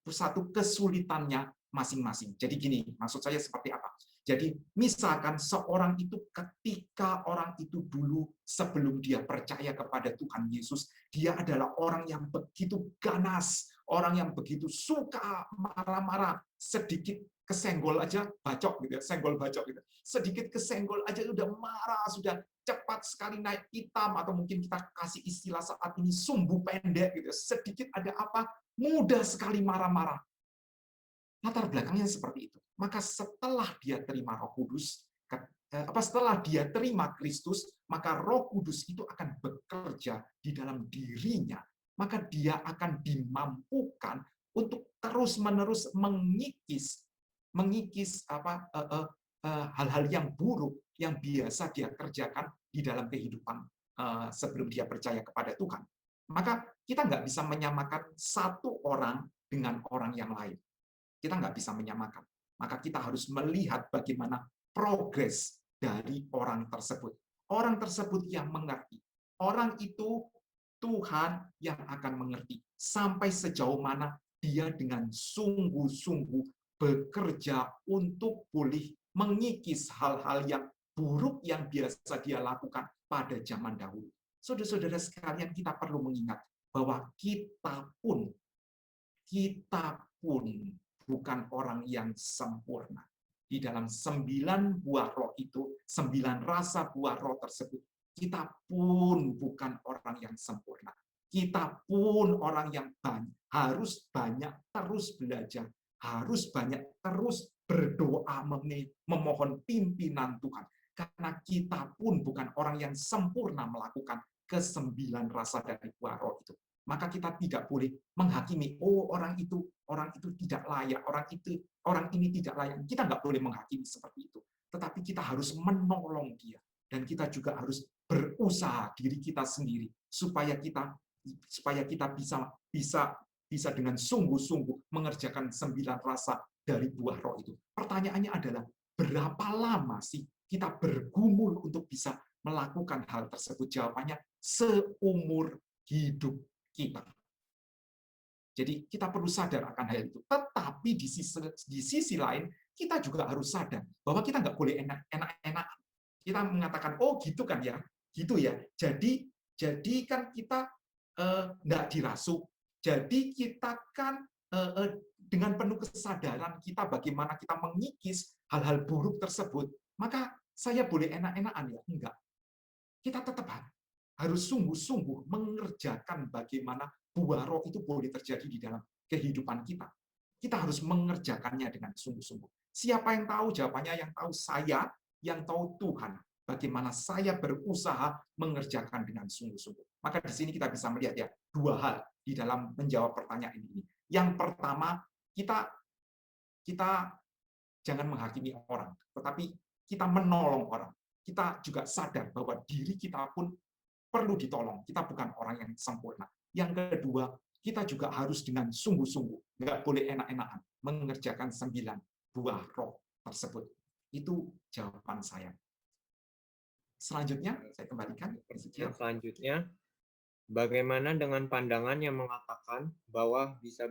satu kesulitannya masing-masing. Jadi gini, maksud saya seperti apa? Jadi misalkan seorang itu ketika orang itu dulu sebelum dia percaya kepada Tuhan Yesus, dia adalah orang yang begitu ganas, orang yang begitu suka marah-marah, sedikit kesenggol aja bacok gitu ya, senggol bacok gitu. Sedikit kesenggol aja udah marah, sudah cepat sekali naik pitam, atau mungkin kita kasih istilah saat ini sumbu pendek gitu. Sedikit ada apa, mudah sekali marah-marah. Latar belakangnya seperti itu. Maka setelah dia terima Roh Kudus, setelah dia terima Kristus, maka Roh Kudus itu akan bekerja di dalam dirinya. Maka dia akan dimampukan untuk terus-menerus mengikis hal-hal yang buruk yang biasa dia kerjakan di dalam kehidupan sebelum dia percaya kepada Tuhan. Maka kita nggak bisa menyamakan satu orang dengan orang yang lain. Kita nggak bisa menyamakan. Maka kita harus melihat bagaimana progres dari orang tersebut. Orang tersebut yang mengerti. Orang itu Tuhan yang akan mengerti. Sampai sejauh mana dia dengan sungguh-sungguh bekerja untuk pulih mengikis hal-hal yang buruk yang biasa dia lakukan pada zaman dahulu. Saudara-saudara sekalian, kita perlu mengingat bahwa kita pun bukan orang yang sempurna. Di dalam 9 buah roh itu, 9 rasa buah roh tersebut, kita pun bukan orang yang sempurna. Kita pun orang yang harus banyak terus belajar, harus banyak terus berdoa memohon pimpinan Tuhan. Karena kita pun bukan orang yang sempurna melakukan ke-9 rasa dari buah roh itu. Maka kita tidak boleh menghakimi, oh orang itu tidak layak, orang ini tidak layak. Kita nggak boleh menghakimi seperti itu. Tetapi kita harus menolong dia, dan kita juga harus berusaha diri kita sendiri supaya kita bisa dengan sungguh-sungguh mengerjakan 9 rasa dari buah roh itu. Pertanyaannya adalah, berapa lama sih kita bergumul untuk bisa melakukan hal tersebut? Jawabannya, seumur hidup kita. Jadi kita perlu sadar akan hal itu. Tetapi di sisi lain, kita juga harus sadar bahwa kita nggak boleh enak-enak. Kita mengatakan, oh gitu kan ya, gitu ya. Jadi kan kita nggak dirasuk. Jadi kita kan dengan penuh kesadaran kita bagaimana kita mengikis hal-hal buruk tersebut, maka saya boleh enak-enakan ya? Enggak. Kita tetap harus sungguh-sungguh mengerjakan bagaimana buah roh itu boleh terjadi di dalam kehidupan kita. Kita harus mengerjakannya dengan sungguh-sungguh. Siapa yang tahu? Jawabannya yang tahu saya, yang tahu Tuhan. Bagaimana saya berusaha mengerjakan dengan sungguh-sungguh. Maka di sini kita bisa melihat ya, 2 hal di dalam menjawab pertanyaan ini. Yang pertama, kita jangan menghakimi orang, tetapi kita menolong orang. Kita juga sadar bahwa diri kita pun perlu ditolong. Kita bukan orang yang sempurna. Yang kedua, kita juga harus dengan sungguh-sungguh, nggak boleh enak-enakan, mengerjakan 9 buah roh tersebut. Itu jawaban saya. Selanjutnya, saya kembalikan. Selanjutnya, bagaimana dengan pandangan yang mengatakan bahwa bisa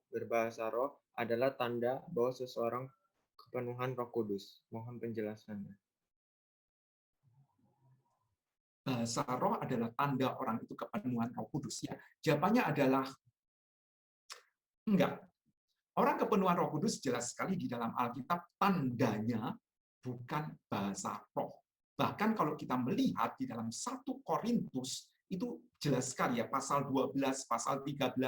berbahasa roh adalah tanda bahwa seseorang kepenuhan Roh Kudus? Mohon penjelasannya. Bahasa roh adalah tanda orang itu kepenuhan Roh Kudus. Ya, jawabannya adalah enggak. Orang kepenuhan Roh Kudus jelas sekali di dalam Alkitab, tandanya bukan bahasa roh. Bahkan kalau kita melihat di dalam 1 Korintus, itu jelas sekali ya, pasal 12, pasal 13,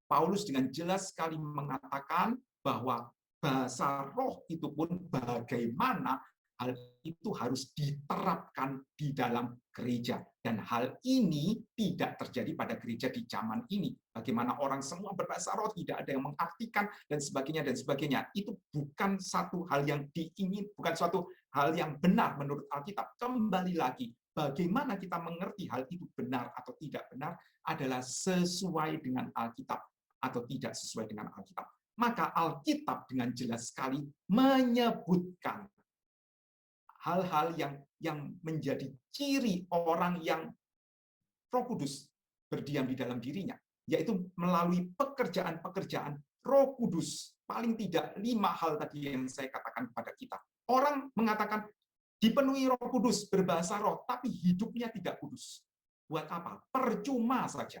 Paulus dengan jelas sekali mengatakan bahwa bahasa roh itu pun bagaimana hal itu harus diterapkan di dalam gereja. Dan hal ini tidak terjadi pada gereja di zaman ini. Bagaimana orang semua berbahasa roh, tidak ada yang mengartikan, dan sebagainya, dan sebagainya. Itu bukan satu hal yang bukan suatu hal yang benar menurut Alkitab. Kembali lagi, bagaimana kita mengerti hal itu benar atau tidak benar adalah sesuai dengan Alkitab atau tidak sesuai dengan Alkitab. Maka Alkitab dengan jelas sekali menyebutkan hal-hal yang menjadi ciri orang yang Roh Kudus berdiam di dalam dirinya, yaitu melalui pekerjaan-pekerjaan Roh Kudus. Paling tidak 5 hal tadi yang saya katakan kepada kita. Orang mengatakan dipenuhi Roh Kudus, berbahasa roh, tapi hidupnya tidak kudus. Buat apa? Percuma saja.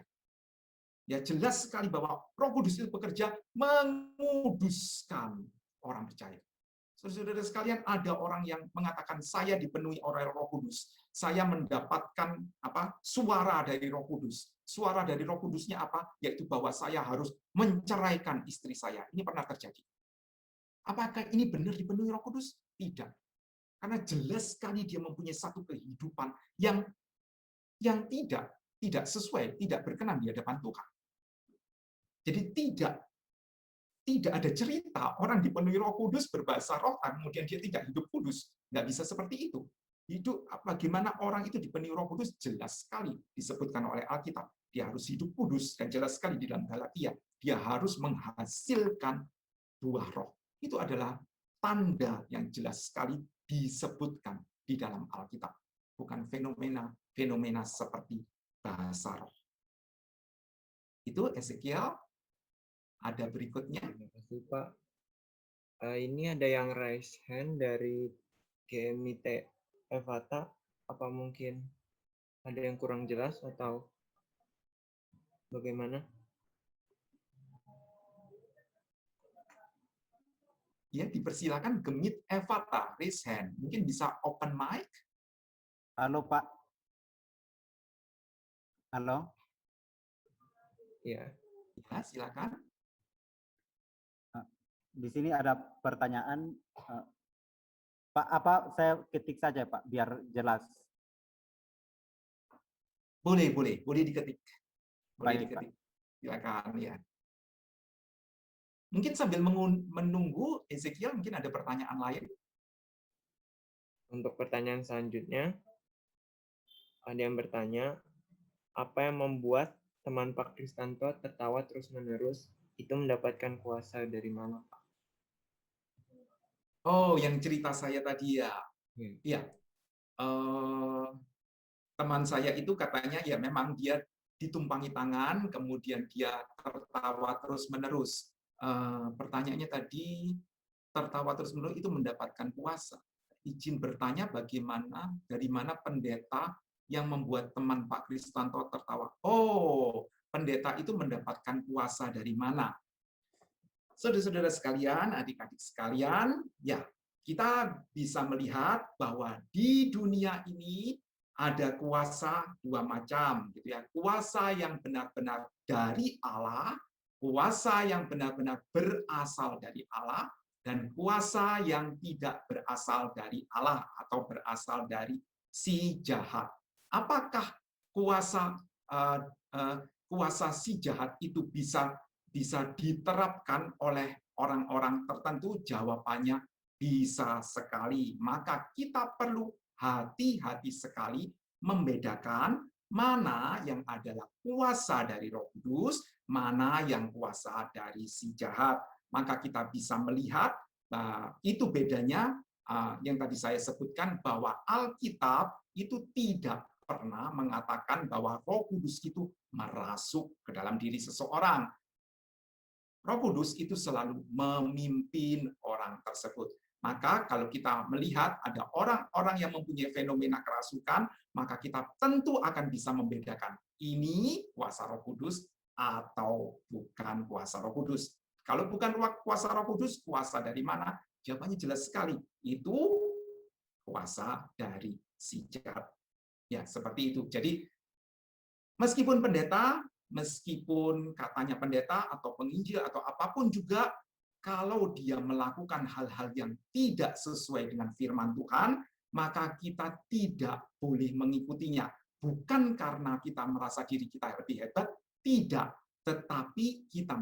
Ya, jelas sekali bahwa Roh Kudus itu bekerja menguduskan orang percaya. Saudara-saudara sekalian, ada orang yang mengatakan saya dipenuhi oleh Roh Kudus. Saya mendapatkan suara dari Roh Kudus. Suara dari Roh Kudusnya apa? Yaitu bahwa saya harus menceraikan istri saya. Ini pernah terjadi. Apakah ini benar dipenuhi Roh Kudus? Tidak. Karena jelas sekali dia mempunyai satu kehidupan yang tidak sesuai, tidak berkenan di hadapan Tuhan. Jadi tidak ada cerita orang dipenuhi Roh Kudus berbahasa roh kemudian dia tidak hidup kudus. Nggak bisa seperti itu. Hidup bagaimana orang itu dipenuhi Roh Kudus jelas sekali disebutkan oleh Alkitab. Dia harus hidup kudus dan jelas sekali di dalam Galatia. Dia harus menghasilkan buah roh. Itu adalah tanda yang jelas sekali disebutkan di dalam Alkitab. Bukan fenomena seperti bahasa roh. Itu Ezekiel. Ada berikutnya. Terima kasih, Pak. Ini ada yang raise hand dari GMIT Evata. Apa mungkin ada yang kurang jelas atau bagaimana? Ya, dipersilakan Gemit Evata, raise hand. Mungkin bisa open mic. Halo, Pak. Halo. Ya. Ya, silakan. Di sini ada pertanyaan, Pak. Apa saya ketik saja, Pak, biar jelas? Boleh diketik. Boleh Baik, diketik. Pak. Silakan ya. Mungkin sambil menunggu Ezekiel, mungkin ada pertanyaan lain. Untuk pertanyaan selanjutnya, ada yang bertanya, apa yang membuat teman Pak Kristanto tertawa terus-menerus itu mendapatkan kuasa dari mana, Pak? Oh, yang cerita saya tadi ya. Iya. Teman saya itu katanya ya memang dia ditumpangi tangan, kemudian dia tertawa terus-menerus. Pertanyaannya tadi, tertawa terus-menerus itu mendapatkan kuasa. Izin bertanya dari mana pendeta yang membuat teman Pak Kristanto tertawa? Oh, pendeta itu mendapatkan kuasa dari mana? Saudara-saudara sekalian, adik-adik sekalian, ya, kita bisa melihat bahwa di dunia ini ada kuasa dua macam, gitu ya. Kuasa yang benar-benar dari Allah, kuasa yang benar-benar berasal dari Allah, dan kuasa yang tidak berasal dari Allah atau berasal dari si jahat. Apakah kuasa si jahat itu bisa diterapkan oleh orang-orang tertentu? Jawabannya bisa sekali. Maka kita perlu hati-hati sekali membedakan mana yang adalah kuasa dari Roh Kudus, mana yang kuasa dari si jahat. Maka kita bisa melihat itu bedanya yang tadi saya sebutkan, bahwa Alkitab itu tidak pernah mengatakan bahwa Roh Kudus itu merasuk ke dalam diri seseorang. Roh Kudus itu selalu memimpin orang tersebut. Maka kalau kita melihat ada orang-orang yang mempunyai fenomena kerasukan, maka kita tentu akan bisa membedakan ini kuasa Roh Kudus atau bukan kuasa Roh Kudus. Kalau bukan kuasa Roh Kudus, kuasa dari mana? Jawabannya jelas sekali. Itu kuasa dari si jahat. Ya, seperti itu. Jadi meskipun pendeta, meskipun katanya pendeta atau penginjil atau apapun juga, kalau dia melakukan hal-hal yang tidak sesuai dengan firman Tuhan, maka kita tidak boleh mengikutinya. Bukan karena kita merasa diri kita lebih hebat, tidak. Tetapi kita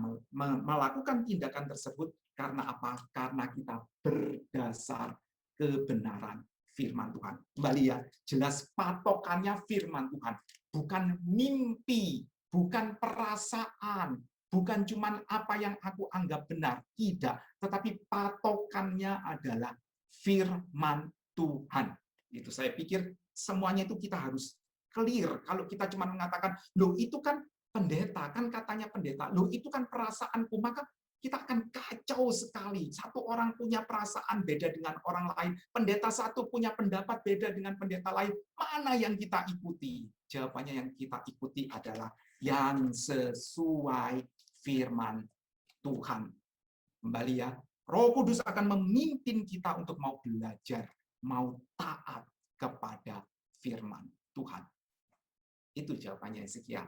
melakukan tindakan tersebut karena apa? Karena kita berdasar kebenaran firman Tuhan. Kembali ya, jelas patokannya firman Tuhan. Bukan mimpi, bukan perasaan, bukan cuman apa yang aku anggap benar, tidak, tetapi patokannya adalah firman Tuhan. Itu saya pikir semuanya itu kita harus clear. Kalau kita cuma mengatakan, loh itu kan pendeta, kan katanya pendeta, loh itu kan perasaanku, maka kita akan kacau sekali. Satu orang punya perasaan beda dengan orang lain. Pendeta satu punya pendapat beda dengan pendeta lain. Mana yang kita ikuti? Jawabannya yang kita ikuti adalah yang sesuai firman Tuhan. Kembali ya, Roh Kudus akan memimpin kita untuk mau belajar, mau taat kepada firman Tuhan. Itu jawabannya, Hezekia.